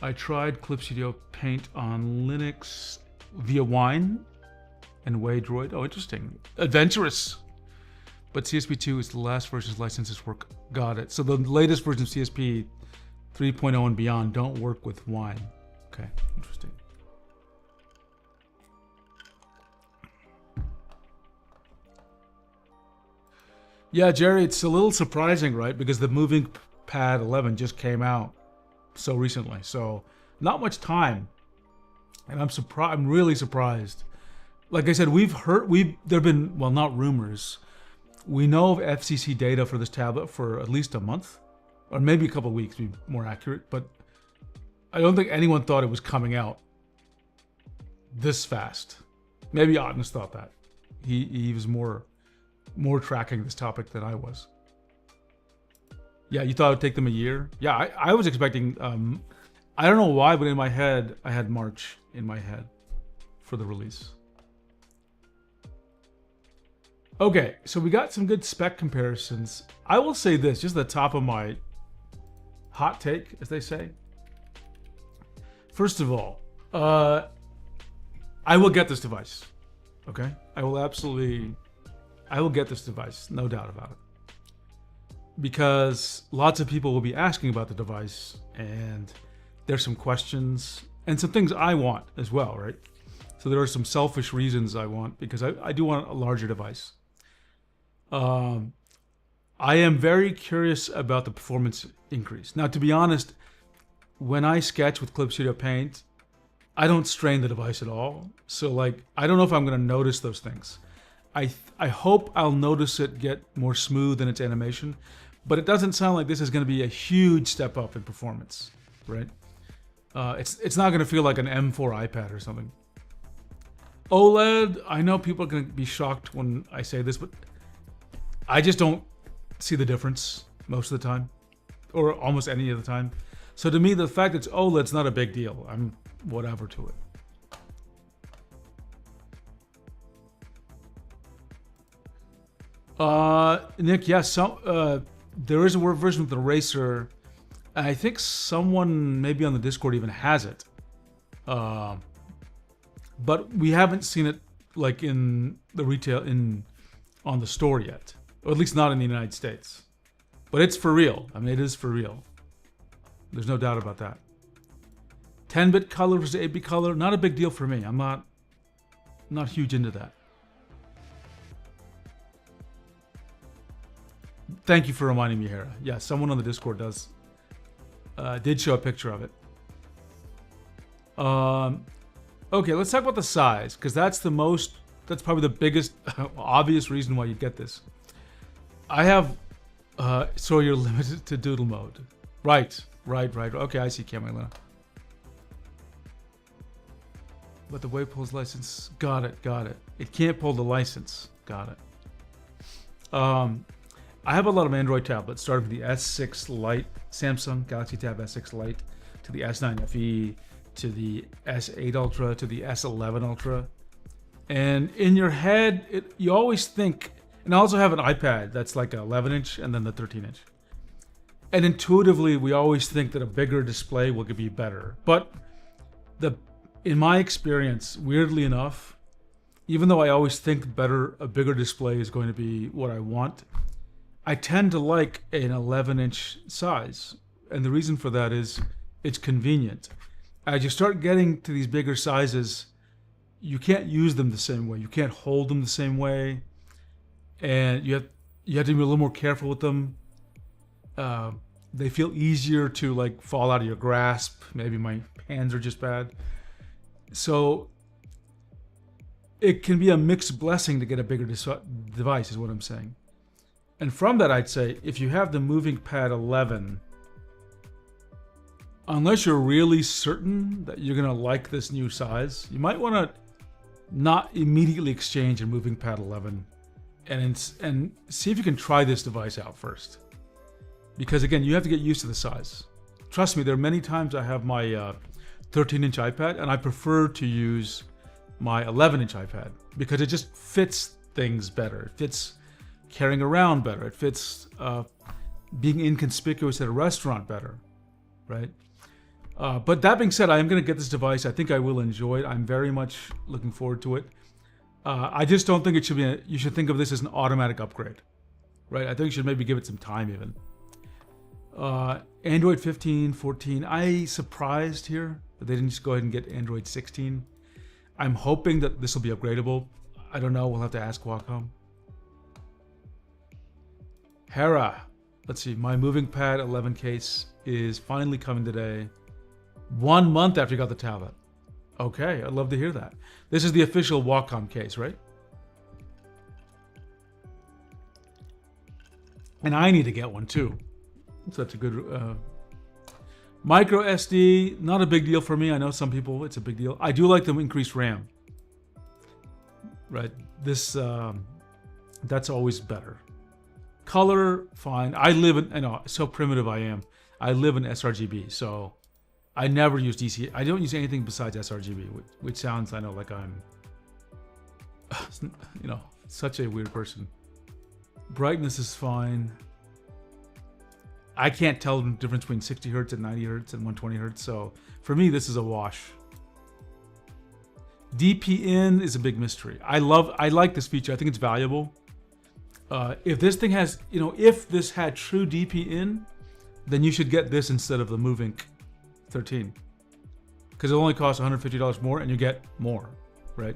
I tried Clip Studio Paint on Linux via Wine and Waydroid. Oh, interesting. Adventurous. But CSP2 is the last version's licenses work. Got it. So the latest version of CSP 3.0 and beyond don't work with Wine. Okay, interesting. Yeah, Jerry, it's a little surprising, right? Because the MovinkPad 11 just came out so recently, so not much time, and I'm surprised. I'm really surprised. Like I said, there've been, well, not rumors. We know of FCC data for this tablet for at least a month, or maybe a couple of weeks, to be more accurate. But I don't think anyone thought it was coming out this fast. Maybe Otnus thought that. He was more tracking this topic than I was. Yeah, you thought it would take them a year? Yeah, I was expecting, I don't know why, but in my head, I had March in my head for the release. Okay, so we got some good spec comparisons. I will say this, just the top of my hot take, as they say. First of all, I I will get this device. Okay? I will get this device, no doubt about it. Because lots of people will be asking about the device, and there's some questions and some things I want as well, right? So there are some selfish reasons I want, because I do want a larger device. I am very curious about the performance increase. Now, to be honest, when I sketch with Clip Studio Paint, I don't strain the device at all. So like, I don't know if I'm gonna notice those things. I hope I'll notice it get more smooth in its animation, but it doesn't sound like this is gonna be a huge step up in performance, right? It's not gonna feel like an M4 iPad or something. OLED, I know people are gonna be shocked when I say this, but I just don't see the difference most of the time, or almost any of the time. So to me, the fact it's OLED's not a big deal. I'm whatever to it. Nick, yes, there is a Word version with the eraser. I think someone maybe on the Discord even has it. But we haven't seen it like in the retail on the store yet, or at least not in the United States. But it's for real. I mean, it is for real. There's no doubt about that. 10-bit color versus 8-bit color, not a big deal for me. I'm not huge into that. Thank you for reminding me, Hera. Yeah, someone on the Discord did show a picture of it. Okay, let's talk about the size, because that's probably the biggest obvious reason why you get this. I have, so you're limited to doodle mode. Right. Okay, I see, Camelina. But the way it pulls license, got it. It can't pull the license, got it. I have a lot of Android tablets, starting with the S6 Lite, Samsung Galaxy Tab S6 Lite, to the S9 FE, to the S8 Ultra, to the S11 Ultra. And in your head, you always think, and I also have an iPad that's like an 11-inch and then the 13-inch. And intuitively, we always think that a bigger display will be better. But in my experience, weirdly enough, even though I always think a bigger display is going to be what I want, I tend to like an 11-inch size. And the reason for that is it's convenient. As you start getting to these bigger sizes, you can't use them the same way. You can't hold them the same way. And you have to be a little more careful with them. They feel easier to like fall out of your grasp. Maybe my hands are just bad. So it can be a mixed blessing to get a bigger device, is what I'm saying. And from that, I'd say if you have the MovinkPad 11, unless you're really certain that you're gonna like this new size, you might want to not immediately exchange your MovinkPad 11 and see if you can try this device out first. Because again, you have to get used to the size. Trust me, there are many times I have my 13-inch iPad and I prefer to use my 11-inch iPad because it just fits things better. It fits carrying around better. It fits being inconspicuous at a restaurant better, right? But that being said, I am going to get this device. I think I will enjoy it. I'm very much looking forward to it. I just don't think it should be, you should think of this as an automatic upgrade, right? I think you should maybe give it some time even. Android 15, 14, I surprised here that they didn't just go ahead and get Android 16. I'm hoping that this will be upgradable. I don't know, we'll have to ask Wacom. Hera, let's see, my MovinkPad 11 case is finally coming today. 1 month after you got the tablet. Okay, I'd love to hear that. This is the official Wacom case, right? And I need to get one too. Such a good micro SD, not a big deal for me. I know some people it's a big deal. I do like the increased RAM. Right, this that's always better. Color, fine. I know, so primitive I am. I live in sRGB, so I never use DC. I don't use anything besides sRGB, which sounds, I know, like I'm, you know, such a weird person. Brightness is fine. I can't tell the difference between 60 hertz and 90 hertz and 120 hertz. So for me, this is a wash. DP in is a big mystery. I like this feature. I think it's valuable. If this thing has, if this had true DP in, then you should get this instead of the Movink 13. Because it only costs $150 more and you get more, right?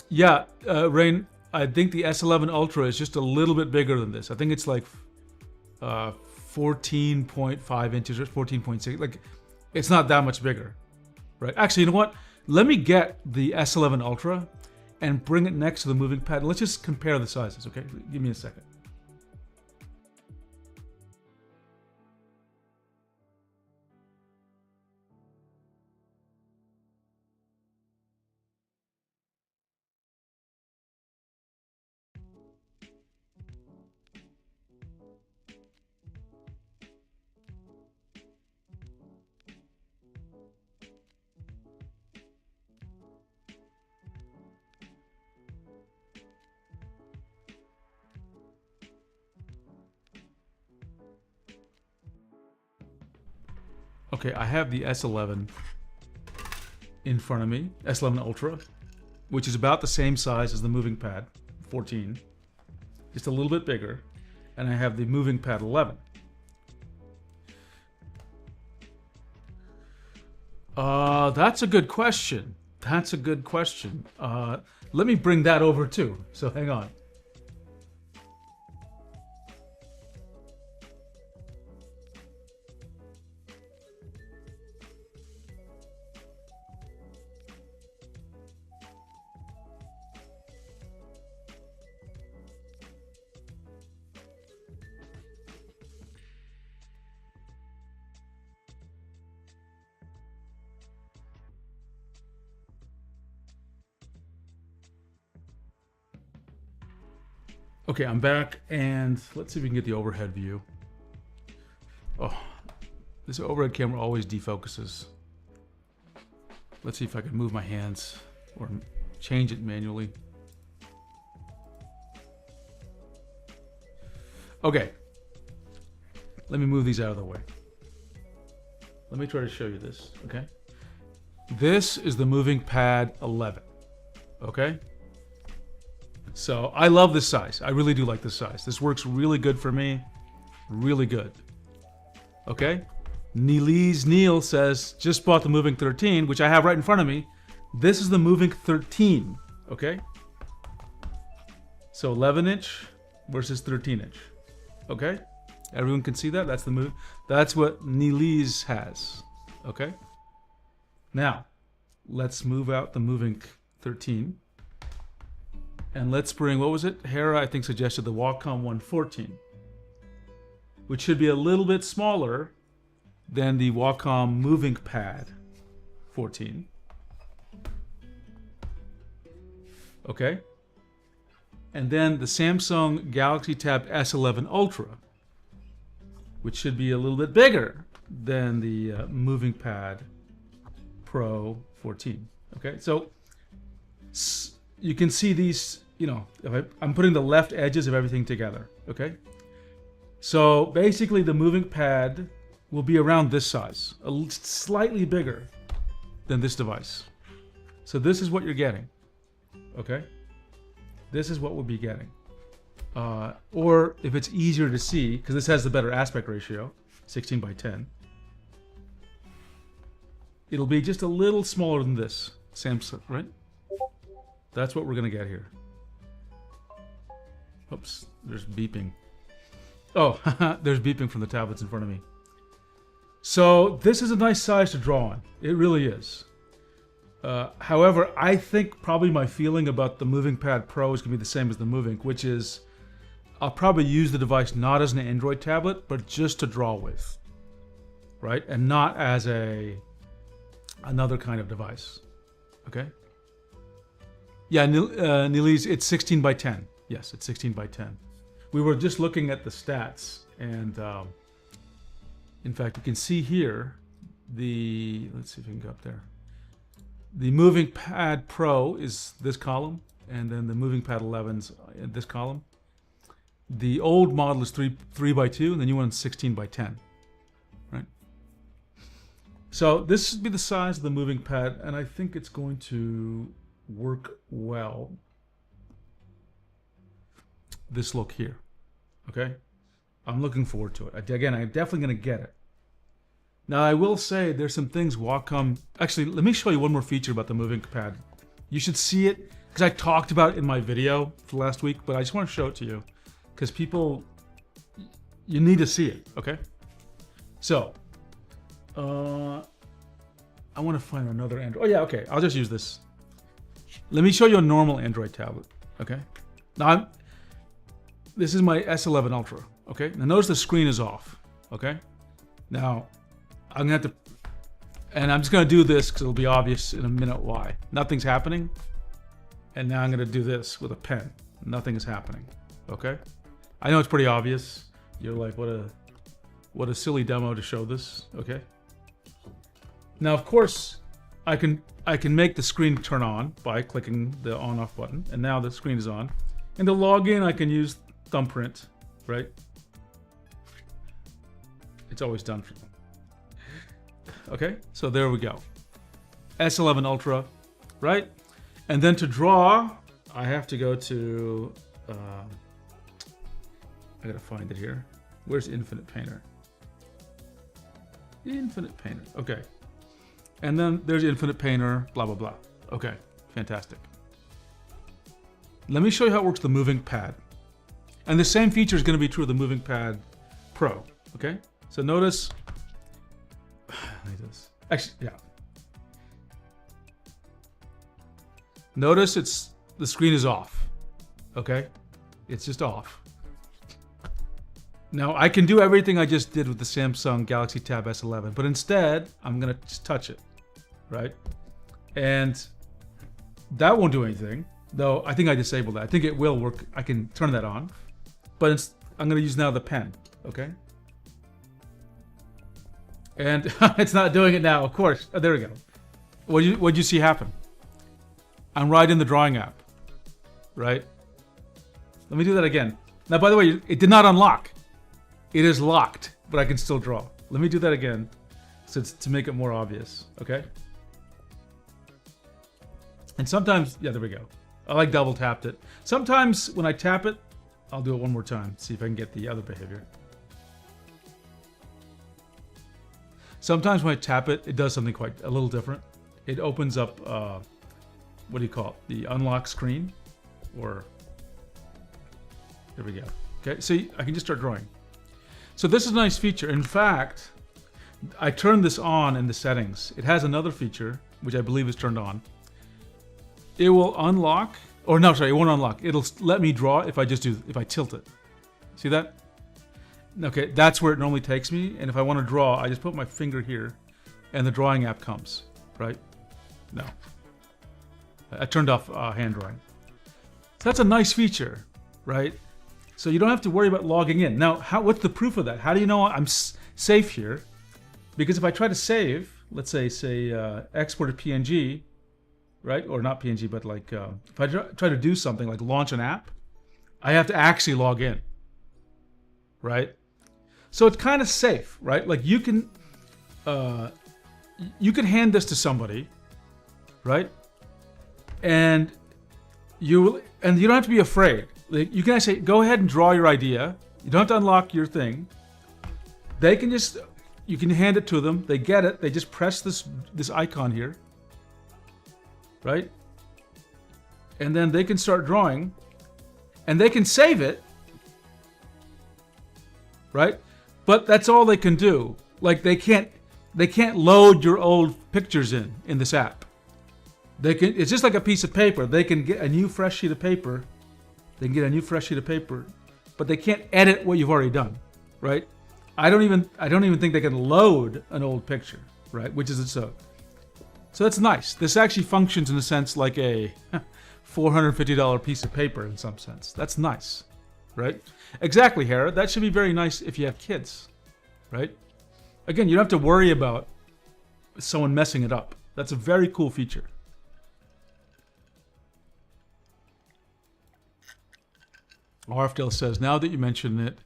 Yeah, Rain, I think the S11 Ultra is just a little bit bigger than this. I think it's like 14.5 inches or 14.6. Like, it's not that much bigger, right? Actually, you know what? Let me get the S11 Ultra and bring it next to the MovingPad. Let's just compare the sizes, okay? Give me a second. Okay, I have the S11 in front of me, S11 Ultra, which is about the same size as the MovingPad 14, just a little bit bigger, and I have the MovingPad 11. That's a good question. That's a good question. Let me bring that over too, so hang on. Okay, I'm back, and let's see if we can get the overhead view. Oh, this overhead camera always defocuses. Let's see if I can move my hands or change it manually. Okay, let me move these out of the way. Let me try to show you this, okay? This is the MovingPad 11, okay? So I love this size. I really do like this size. This works really good for me. Really good. Okay? Neil says, just bought the Movink 13, which I have right in front of me. This is the Movink 13. Okay? So 11-inch versus 13-inch. Okay? Everyone can see that? That's the move. That's what Neil's has. Okay? Now, let's move out the Movink 13. And let's bring, what was it? Hera, I think, suggested the Wacom 114, which should be a little bit smaller than the Wacom MovinkPad 14. Okay. And then the Samsung Galaxy Tab S11 Ultra, which should be a little bit bigger than the MovinkPad Pro 14. Okay, so you can see these, if I'm putting the left edges of everything together, okay? So basically the MovingPad will be around this size, slightly bigger than this device. So this is what you're getting, okay? This is what we'll be getting. Or if it's easier to see, because this has the better aspect ratio, 16:10, it'll be just a little smaller than this, Samsung, right? That's what we're gonna get here. Oops, there's beeping. Oh, there's beeping from the tablets in front of me. So this is a nice size to draw on. It really is. However, I think probably my feeling about the MovingPad Pro is gonna be the same as the Movink, which is I'll probably use the device not as an Android tablet, but just to draw with, right? And not as another kind of device, okay? Yeah, Neelise, it's 16:10. Yes, it's 16:10. We were just looking at the stats, and in fact, you can see here let's see if we can go up there. The MovingPad Pro is this column, and then the MovingPad 11's in this column. The old model is 3x2, and the new one's 16:10. So this would be the size of the moving pad, and I think it's going to work well. This look here, okay? I'm looking forward to it. Again, I'm definitely going to get it. Now, I will say there's some things Wacom... Actually, let me show you one more feature about the MovinkPad. You should see it, because I talked about it in my video for last week, but I just want to show it to you, because people... You need to see it, okay? So, I want to find another Android. Oh, yeah, okay. I'll just use this. Let me show you a normal Android tablet, okay? Now, this is my S11 Ultra, okay? Now, notice the screen is off, okay? Now, I'm going to have to... And I'm just going to do this because it'll be obvious in a minute why. Nothing's happening. And now I'm going to do this with a pen. Nothing is happening, okay? I know it's pretty obvious. You're like, what a silly demo to show this, okay? Now, of course, I can make the screen turn on by clicking the on-off button, and now the screen is on. And to log in, I can use thumbprint, right? It's always done for them. Okay, so there we go. S11 Ultra, right? And then to draw, I have to go to, I gotta find it here. Where's Infinite Painter? Infinite Painter, okay. And then there's Infinite Painter, blah, blah, blah. Okay, fantastic. Let me show you how it works with the MovinkPad. And the same feature is gonna be true of the MovinkPad Pro, okay? So notice, like this. Actually, yeah. Notice the screen is off, okay? It's just off. Now, I can do everything I just did with the Samsung Galaxy Tab S11, but instead, I'm gonna just touch it, right? And that won't do anything, though I think I disabled that. I think it will work. I can turn that on, but I'm gonna use now the pen, okay? And it's not doing it now, of course. Oh, there we go. What'd you see happen? I'm right in the drawing app, right? Let me do that again. Now, by the way, it did not unlock. It is locked, but I can still draw. Let me do that again so to make it more obvious, okay? And sometimes, yeah, there we go. I like double tapped it. Sometimes when I tap it, I'll do it one more time, see if I can get the other behavior. Sometimes when I tap it, it does something quite a little different. It opens up, what do you call it? The unlock screen, or, there we go. Okay, so I can just start drawing. So this is a nice feature. In fact, I turned this on in the settings. It has another feature, which I believe is turned on. It will unlock, or no, sorry, it won't unlock. It'll let me draw if I tilt it. See that? Okay, that's where it normally takes me. And if I want to draw, I just put my finger here and the drawing app comes, right? No. I turned off hand drawing. So that's a nice feature, right? So you don't have to worry about logging in. Now, what's the proof of that? How do you know I'm safe here? Because if I try to save, let's say export a PNG, right? Or not PNG, but like if I try to do something like launch an app, I have to actually log in, right? So it's kind of safe, right? Like you can hand this to somebody, right? And you don't have to be afraid. Like, you can say, go ahead and draw your idea. You don't have to unlock your thing. They can just, you can hand it to them. They get it. They just press this icon here, right? And then they can start drawing, and they can save it, right? But that's all they can do. Like they can't load your old pictures in this app. It's just like a piece of paper. They can get a new fresh sheet of paper. They can get a new fresh sheet of paper, but they can't edit what you've already done, right? I don't even think they can load an old picture, right? Which is so that's nice. This actually functions in a sense like a $450 piece of paper in some sense. That's nice, right? Exactly, Hera. That should be very nice if you have kids, right? Again, you don't have to worry about someone messing it up. That's a very cool feature. RFDale says, now that you mention it,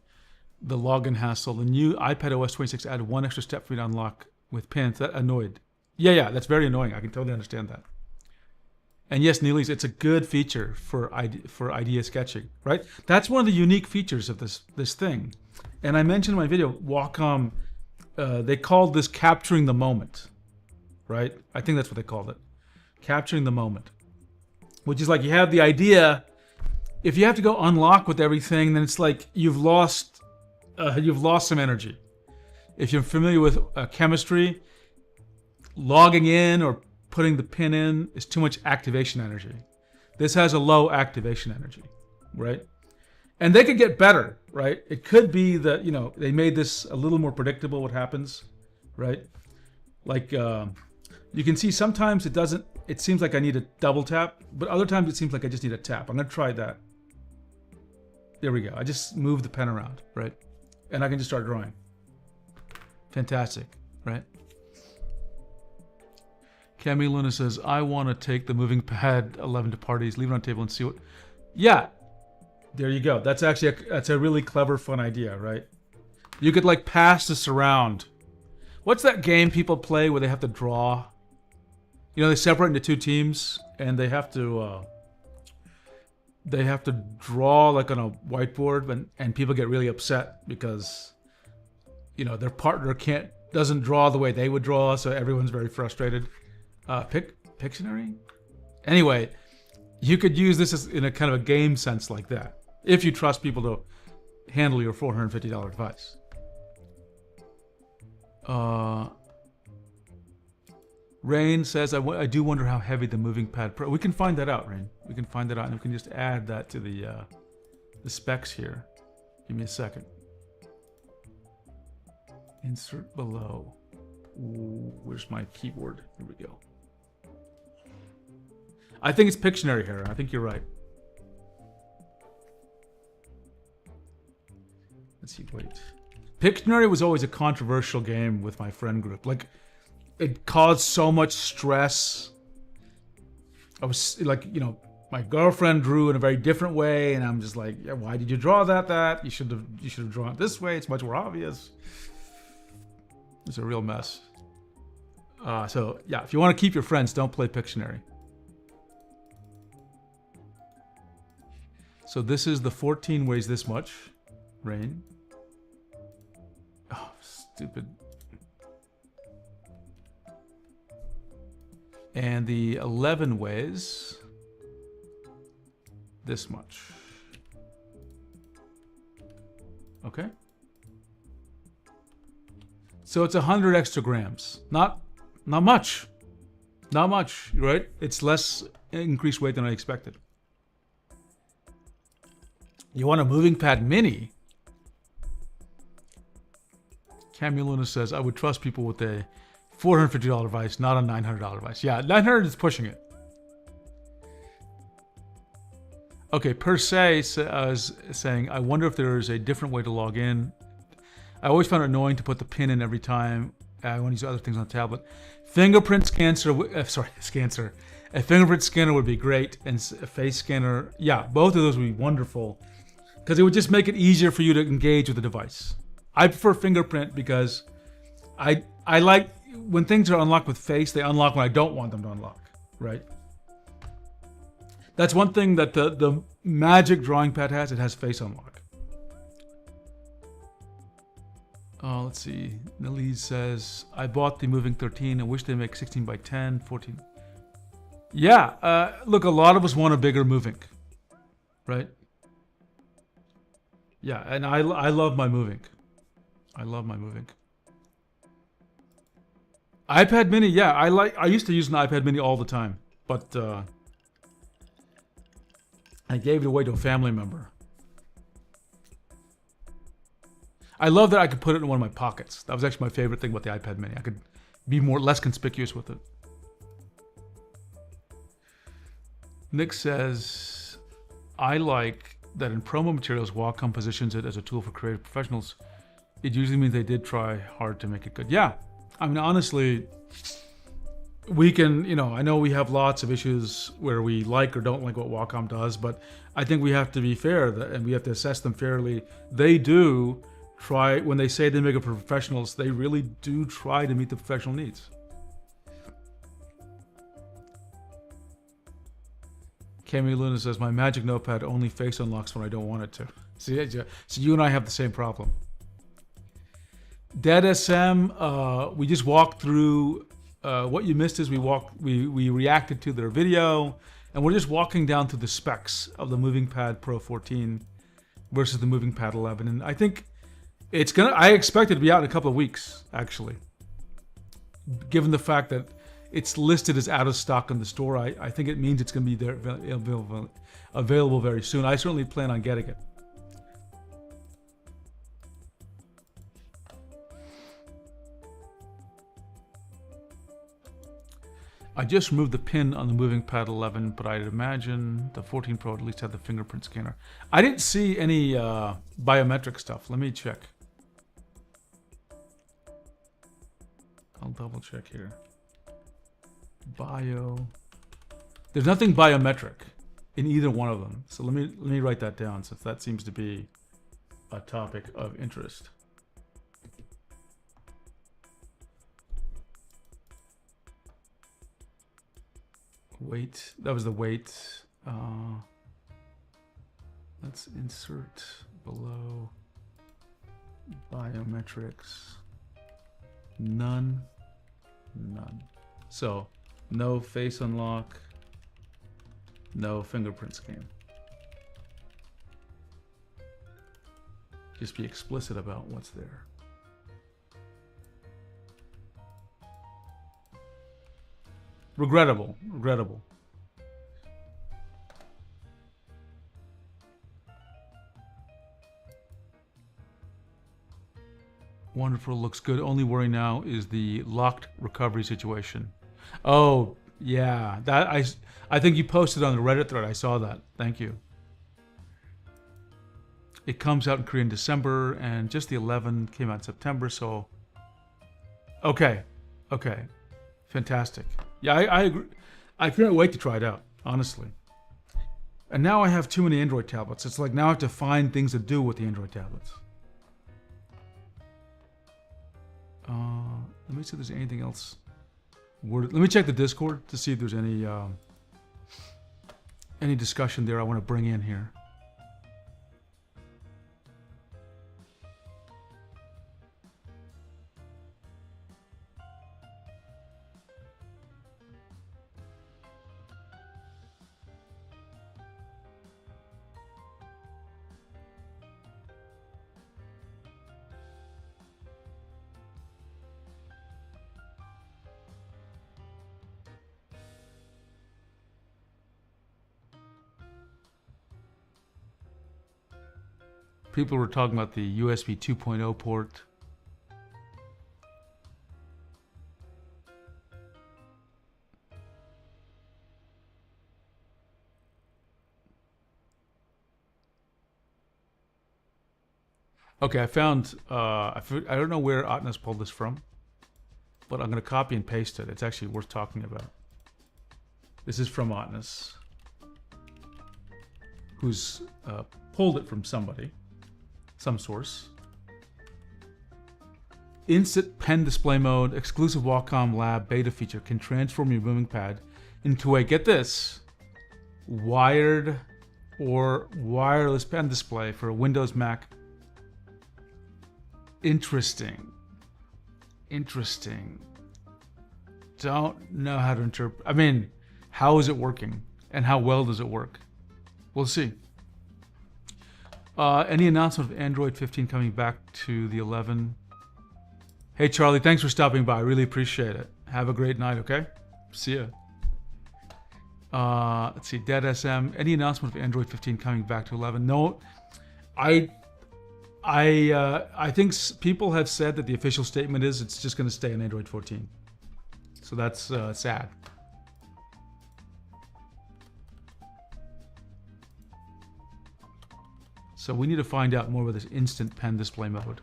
the login hassle, the new iPadOS 26 added one extra step for you to unlock with pins. That annoyed. Yeah, that's very annoying. I can totally understand that. And yes, Neely's, it's a good feature for idea sketching, right? That's one of the unique features of this thing. And I mentioned in my video, Wacom, they called this capturing the moment, right? I think that's what they called it. Capturing the moment. Which is like you have the idea, if you have to go unlock with everything, then it's like you've lost some energy. If you're familiar with chemistry, logging in or putting the pin in is too much activation energy. This has a low activation energy, right? And they could get better, right? It could be that, they made this a little more predictable what happens, right? Like, you can see sometimes it seems like I need a double tap, but other times it seems like I just need a tap. I'm gonna try that. There we go. I just move the pen around, right? And I can just start drawing. Fantastic, right? Cami Luna says, I want to take the MovinkPad 11 to parties, leave it on the table and see what... Yeah, there you go. That's actually that's a really clever, fun idea, right? You could like pass this around. What's that game people play where they have to draw? They separate into two teams and they have to draw like on a whiteboard, and people get really upset because their partner doesn't draw the way they would draw, so everyone's very frustrated. Pictionary? Anyway, you could use this in a kind of a game sense like that, if you trust people to handle your $450 device. Rain says, I do wonder how heavy the MovinkPad Pro... We can find that out, Rain. We can find that out, and we can just add that to the specs here. Give me a second. Insert below. Ooh, where's my keyboard? Here we go. I think it's Pictionary here. I think you're right. Let's see, wait. Pictionary was always a controversial game with my friend group. Like, it caused so much stress. I was like, my girlfriend drew in a very different way, and I'm just like, yeah, why did you draw that? You should have drawn it this way. It's much more obvious. It's a real mess. So yeah, if you want to keep your friends, don't play Pictionary. So this is the 14 weighs this much. Rain. Oh, stupid. And the 11 weighs this much. Okay. So it's 100 extra grams. Not much. Not much, right? It's less increased weight than I expected. You want a MovinkPad Mini? Cami Luna says, I would trust people with a $450 device, not a $900 device. Yeah, 900 is pushing it. Okay, per se is saying, I wonder if there is a different way to log in. I always found it annoying to put the pin in every time. I want to use other things on the tablet. Fingerprint scanner. A fingerprint scanner would be great, and a face scanner. Yeah, both of those would be wonderful, because it would just make it easier for you to engage with the device. I prefer fingerprint because I like when things are unlocked with face. They unlock when I don't want them to unlock. Right. That's one thing that the Magic Drawing Pad has. It has face unlock. Let's see. Nelise says, I bought the Movink 13. I wish they make 16 by 10, 14. Yeah, look, a lot of us want a bigger Movink, right? Yeah, and I love my Movink. I love my Movink. iPad Mini, yeah, I used to use an iPad Mini all the time, but I gave it away to a family member. I love that I could put it in one of my pockets. That was actually my favorite thing about the iPad Mini. I could be less conspicuous with it. Nick says, I like that in promo materials, Wacom positions it as a tool for creative professionals. It usually means they did try hard to make it good. Yeah, I mean, honestly, we can, I know we have lots of issues where we like or don't like what Wacom does, but I think we have to be fair and we have to assess them fairly. They do try, when they say they make it for professionals, they really do try to meet the professional needs. Cami Luna says, my Magic Notepad only face unlocks when I don't want it to. See, so you and I have the same problem. Dead SM, we just walked through, what you missed is we reacted to their video, and we're just walking down through the specs of the MovinkPad Pro 14 versus the MovinkPad 11. And I think I expect it to be out in a couple of weeks, actually. Given the fact that it's listed as out of stock in the store, I think it means it's going to be there available very soon. I certainly plan on getting it. I just removed the pin on the MovinkPad 11, but I'd imagine the 14 Pro at least had the fingerprint scanner. I didn't see any biometric stuff. Let me check. I'll double check here. There's nothing biometric in either one of them. So let me write that down, since that seems to be a topic of interest. Weight, that was the weight. Let's insert below biometrics. None. So no face unlock, no fingerprint scan. Just be explicit about what's there. Regrettable. Wonderful, looks good. Only worry now is the locked recovery situation. Oh, yeah. That I think you posted on the Reddit thread. I saw that. Thank you. It comes out in Korea in December, and just the 11 came out in September, so... Okay. Fantastic. Yeah, I agree. I can't wait to try it out, honestly. And now I have too many Android tablets. It's like now I have to find things to do with the Android tablets. Let me see if there's anything else. Let me check the Discord to see if there's any discussion there I want to bring in here. People were talking about the USB 2.0 port. Okay, I found, I don't know where Otnus pulled this from, but I'm going to copy and paste it. It's actually worth talking about. This is from Otnus, who's pulled it from somebody. Some source. Instant pen display mode, exclusive Wacom Lab beta feature can transform your MovinkPad into a, get this, wired or wireless pen display for Windows, Mac. Interesting. Don't know how to interpret. I mean, how is it working? And how well does it work? We'll see. Any announcement of Android 15 coming back to the 11? Hey Charlie, thanks for stopping by. I really appreciate it. Have a great night, okay? See ya. Let's see, Dead SM. Any announcement of Android 15 coming back to 11? No. I think people have said that the official statement is it's just going to stay on Android 14. So that's sad. So we need to find out more about this instant pen display mode.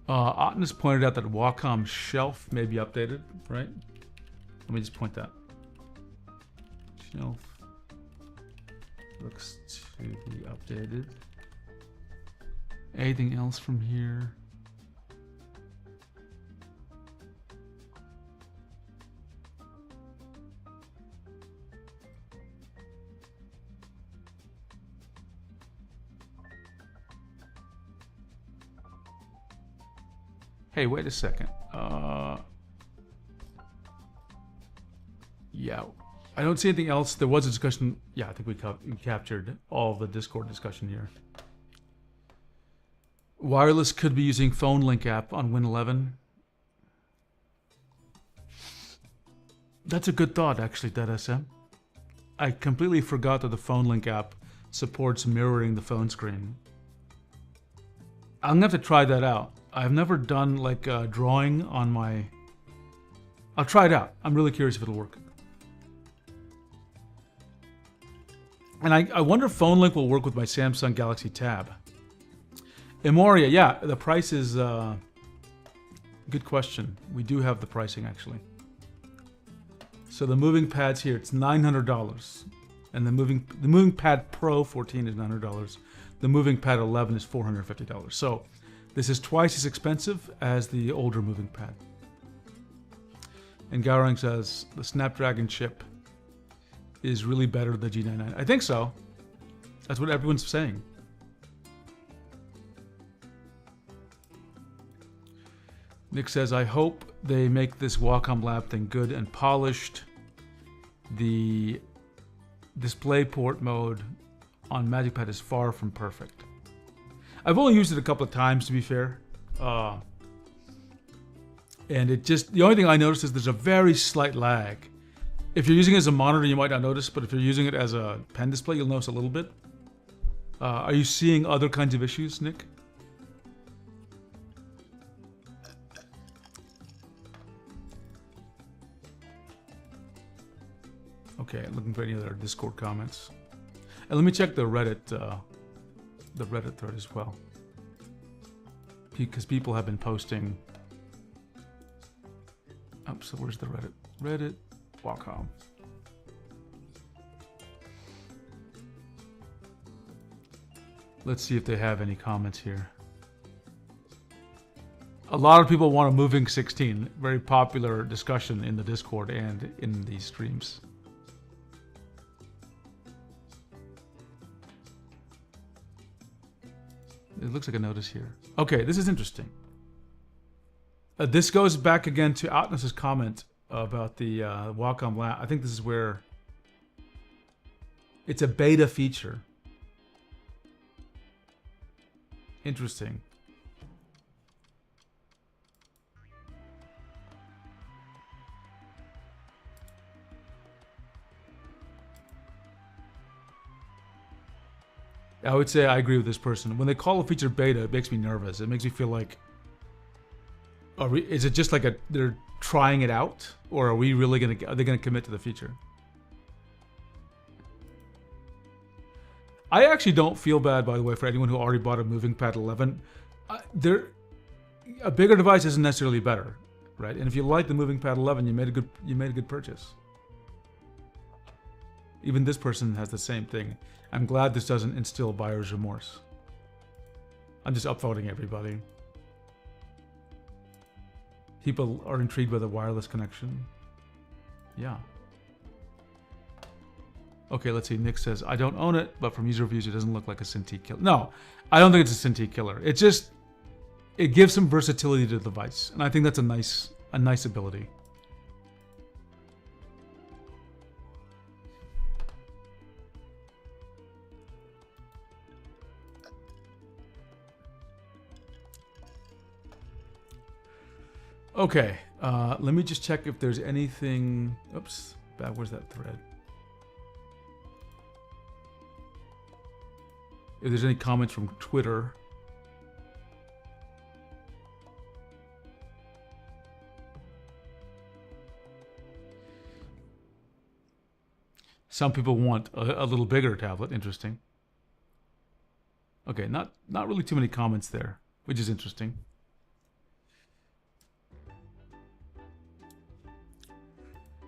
Otnus pointed out that Wacom shelf may be updated, right? Let me just point that. Shelf looks to be updated. Anything else from here? Hey, wait a second. Yeah, I don't see anything else. There was a discussion. Yeah, I think we captured all of the Discord discussion here. Wireless could be using phone link app on Win 11. That's a good thought, actually, DeadSM. I completely forgot that the phone link app supports mirroring the phone screen. I'm gonna have to try that out. I've never done like a drawing on my... I'll try it out. I'm really curious if it'll work. And I wonder if Phone Link will work with my Samsung Galaxy Tab. Emoria, yeah, the price is... good question. We do have the pricing, actually. So the MovinkPads here, it's $900. And the MovinkPad Pro 14 is $900. The MovinkPad 11 is $450. So this is twice as expensive as the older MovinkPad. And Gaurang says the Snapdragon chip is really better than the G99. I think so. That's what everyone's saying. Nick says, I hope they make this Wacom Lab thing good and polished. The DisplayPort mode on MagicPad is far from perfect. I've only used it a couple of times, to be fair. And it just, the only thing I noticed is there's a very slight lag. If you're using it as a monitor, you might not notice, but if you're using it as a pen display, you'll notice a little bit. Are you seeing other kinds of issues, Nick? Okay, looking for any other Discord comments. And let me check the Reddit thread as well, because people have been posting. Oh, so where's the Reddit? Reddit, Wacom. Let's see if they have any comments here. A lot of people want a Moving 16. Very popular discussion in the Discord and in these streams. It looks like a notice here. Okay, this is interesting. This goes back again to Atnos's comment about the Wacom Lab. I think this is where it's a beta feature. Interesting. I would say I agree with this person. When they call a feature beta, it makes me nervous. It makes me feel like, is it just like they're trying it out, or are we really are they gonna commit to the feature? I actually don't feel bad, by the way, for anyone who already bought a MovingPad 11. A bigger device isn't necessarily better, right? And if you like the MovingPad 11, you made a good purchase. Even this person has the same thing. I'm glad this doesn't instill buyer's remorse. I'm just upvoting everybody. People are intrigued by the wireless connection. Yeah. Okay, let's see. Nick says, I don't own it, but from user reviews, it doesn't look like a Cintiq killer. No, I don't think it's a Cintiq killer. It just, it gives some versatility to the device. And I think that's a nice ability. Okay, let me just check if there's anything. Oops, where's that thread? If there's any comments from Twitter. Some people want a little bigger tablet. Interesting. Okay, not really too many comments there, which is interesting.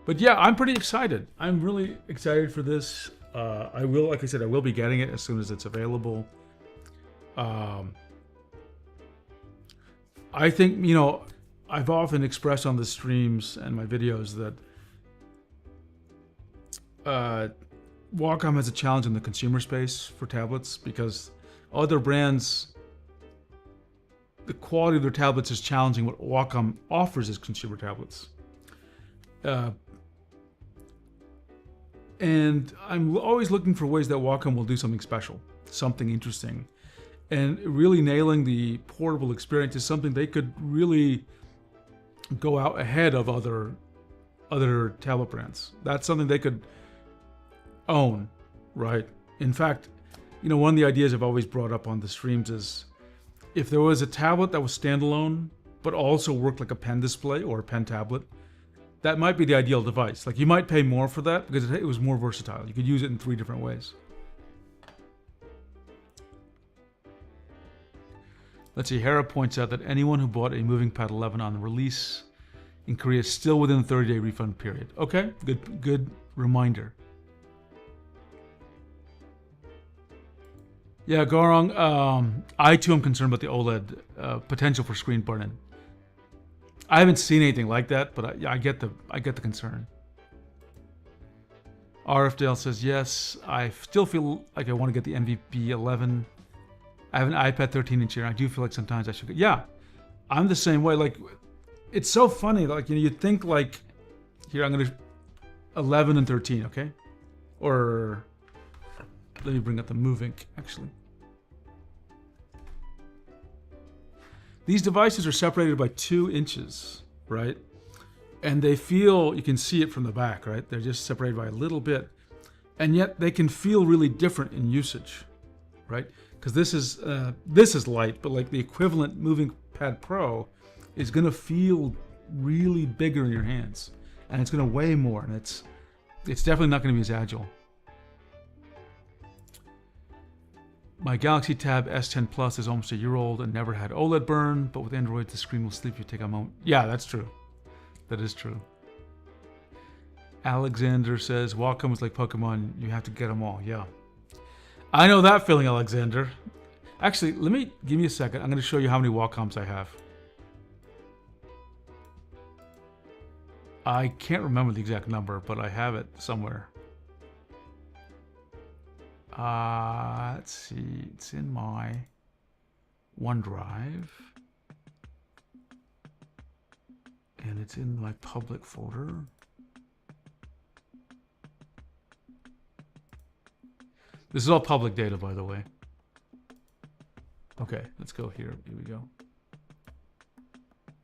But yeah, I'm pretty excited. I'm really excited for this. Like I said, I will be getting it as soon as it's available. I think, I've often expressed on the streams and my videos that Wacom has a challenge in the consumer space for tablets because other brands, the quality of their tablets is challenging what Wacom offers as consumer tablets. And I'm always looking for ways that Wacom will do something special, something interesting. And really nailing the portable experience is something they could really go out ahead of other tablet brands. That's something they could own, right? In fact, one of the ideas I've always brought up on the streams is if there was a tablet that was standalone, but also worked like a pen display or a pen tablet, that might be the ideal device. Like you might pay more for that because it was more versatile. You could use it in 3 different ways. Let's see, Hera points out that anyone who bought a MovinkPad 11 on the release in Korea is still within the 30-day refund period. Okay, good reminder. Yeah, Gorong, I too am concerned about the OLED potential for screen burn-in. I haven't seen anything like that, but I get the concern. RFDale says, yes, I still feel like I want to get the MVP 11. I have an iPad 13-inch here. I do feel like sometimes I should get... Yeah, I'm the same way. Like, it's so funny. Like, you think like... Here, I'm going to... 11 and 13, okay? Or... Let me bring up the Movink, actually. These devices are separated by 2 inches, right? And they feel... You can see it from the back, right? They're just separated by a little bit. And yet, they can feel really different in usage, right? Because this is light, but like the equivalent MovinkPad Pro is going to feel really bigger in your hands, and it's going to weigh more, and it's definitely not going to be as agile. My Galaxy Tab S10 Plus is almost a year old and never had OLED burn, but with Android, the screen will sleep if you take a moment. Yeah, that's true. That is true. Alexander says, Wacom is like Pokemon, you have to get them all. Yeah. I know that feeling, Alexander. Actually, give me a second. I'm going to show you how many Wacoms I have. I can't remember the exact number, but I have it somewhere. Let's see. It's in my OneDrive. And it's in my public folder. This is all public data, by the way. Okay, let's go here. Here we go.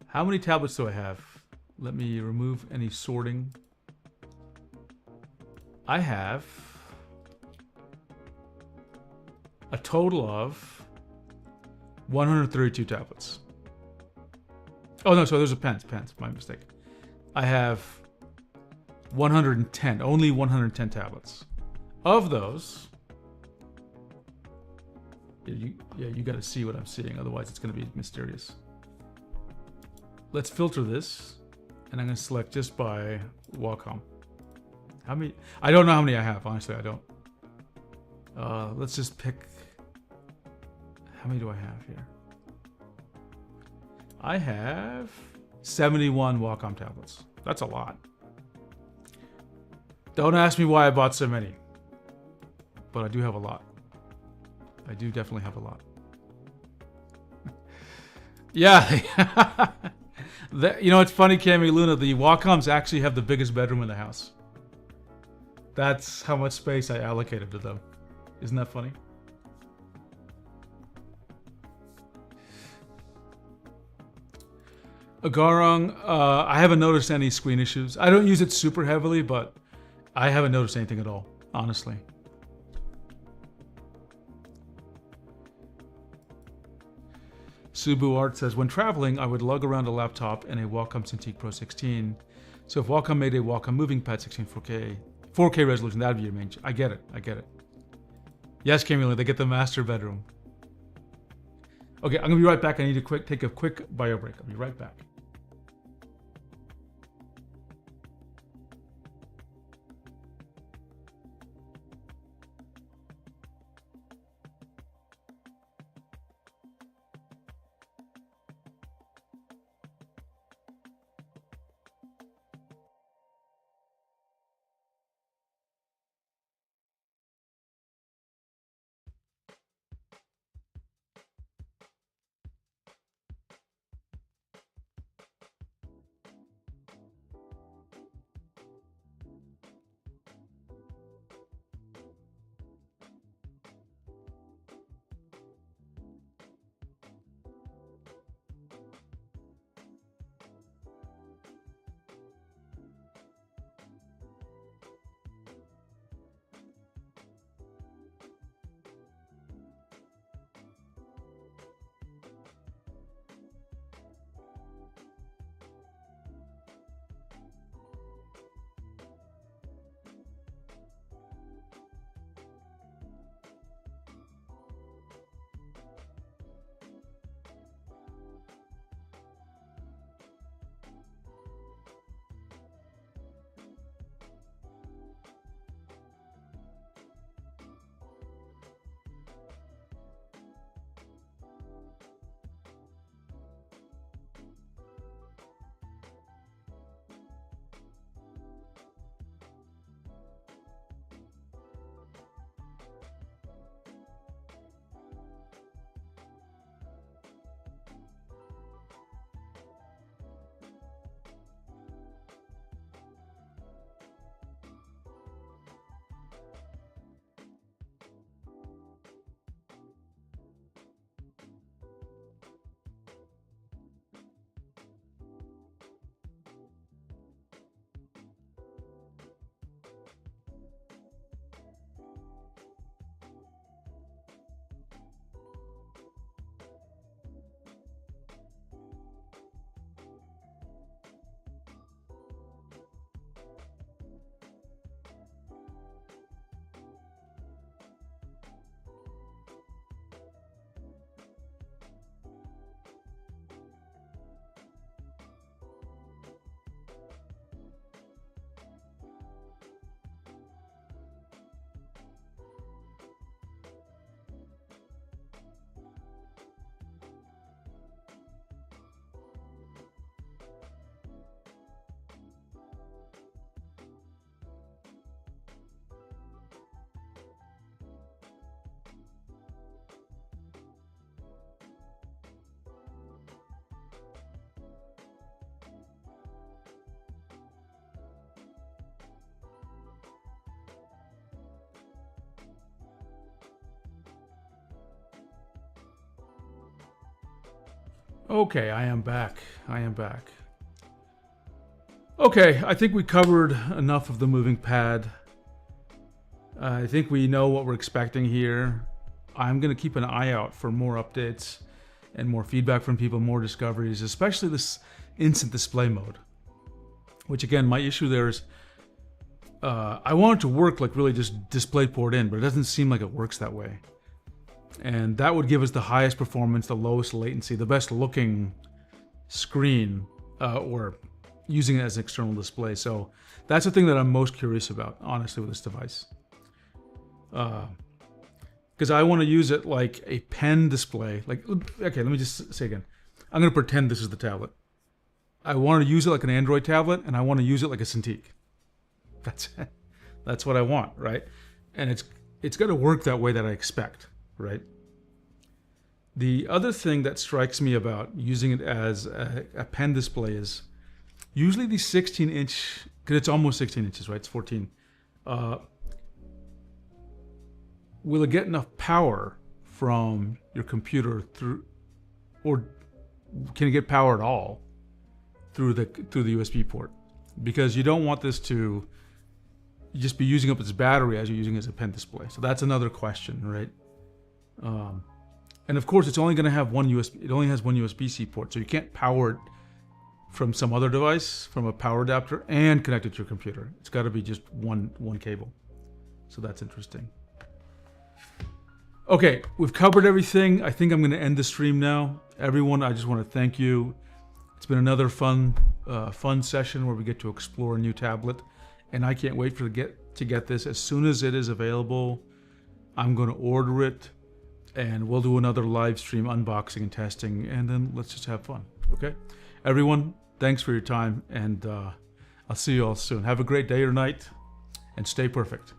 How many tablets do I have? Let me remove any sorting. I have a total of 132 tablets. Oh no, so there's a pens, my mistake. I have 110, only 110 tablets. Of those, you got to see what I'm seeing, otherwise it's going to be mysterious. Let's filter this, and I'm going to select just by Wacom. How many? I don't know how many I have, honestly, I don't. Let's just pick... How many do I have here? I have 71 Wacom tablets. That's a lot. Don't ask me why I bought so many, but I do have a lot. I do definitely have a lot. Yeah. It's funny, Cami Luna, the Wacoms actually have the biggest bedroom in the house. That's how much space I allocated to them. Isn't that funny? Agarong, I haven't noticed any screen issues. I don't use it super heavily, but I haven't noticed anything at all, honestly. Subu Art says, when traveling, I would lug around a laptop and a Wacom Cintiq Pro 16. So if Wacom made a Wacom MovinkPad 16 4K resolution, that'd be your main. I get it. Yes, Camila, they get the master bedroom. Okay, I'm gonna be right back. I need to take a quick bio break. I'll be right back. Okay, I am back. I am back. Okay, I think we covered enough of the MovinkPad. I think we know what we're expecting here. I'm going to keep an eye out for more updates and more feedback from people, more discoveries, especially this instant display mode. Which again, my issue there is I want it to work like really just DisplayPort in, but it doesn't seem like it works that way. And that would give us the highest performance, the lowest latency, the best looking screen, or using it as an external display. So that's the thing that I'm most curious about, honestly, with this device. Because I want to use it like a pen display. Like, okay, let me just say again. I'm going to pretend this is the tablet. I want to use it like an Android tablet, and I want to use it like a Cintiq. That's what I want, right? And it's got to work that way that I expect, right? The other thing that strikes me about using it as a pen display is usually these 16-inch, because it's almost 16 inches, right? It's 14. Will it get enough power from your computer through, or can it get power at all through the USB port? Because you don't want this to just be using up its battery as you're using it as a pen display. So that's another question, right? And of course, it's only going to have one USB. It only has one USB-C port, so you can't power it from some other device, from a power adapter, and connect it to your computer. It's got to be just one cable. So that's interesting. Okay, we've covered everything. I think I'm going to end the stream now. Everyone, I just want to thank you. It's been another fun session where we get to explore a new tablet, and I can't wait to get this. As soon as it is available, I'm going to order it, and we'll do another live stream unboxing and testing, and then let's just have fun. Okay, everyone, thanks for your time, and I'll see you all soon. Have a great day or night, and stay perfect.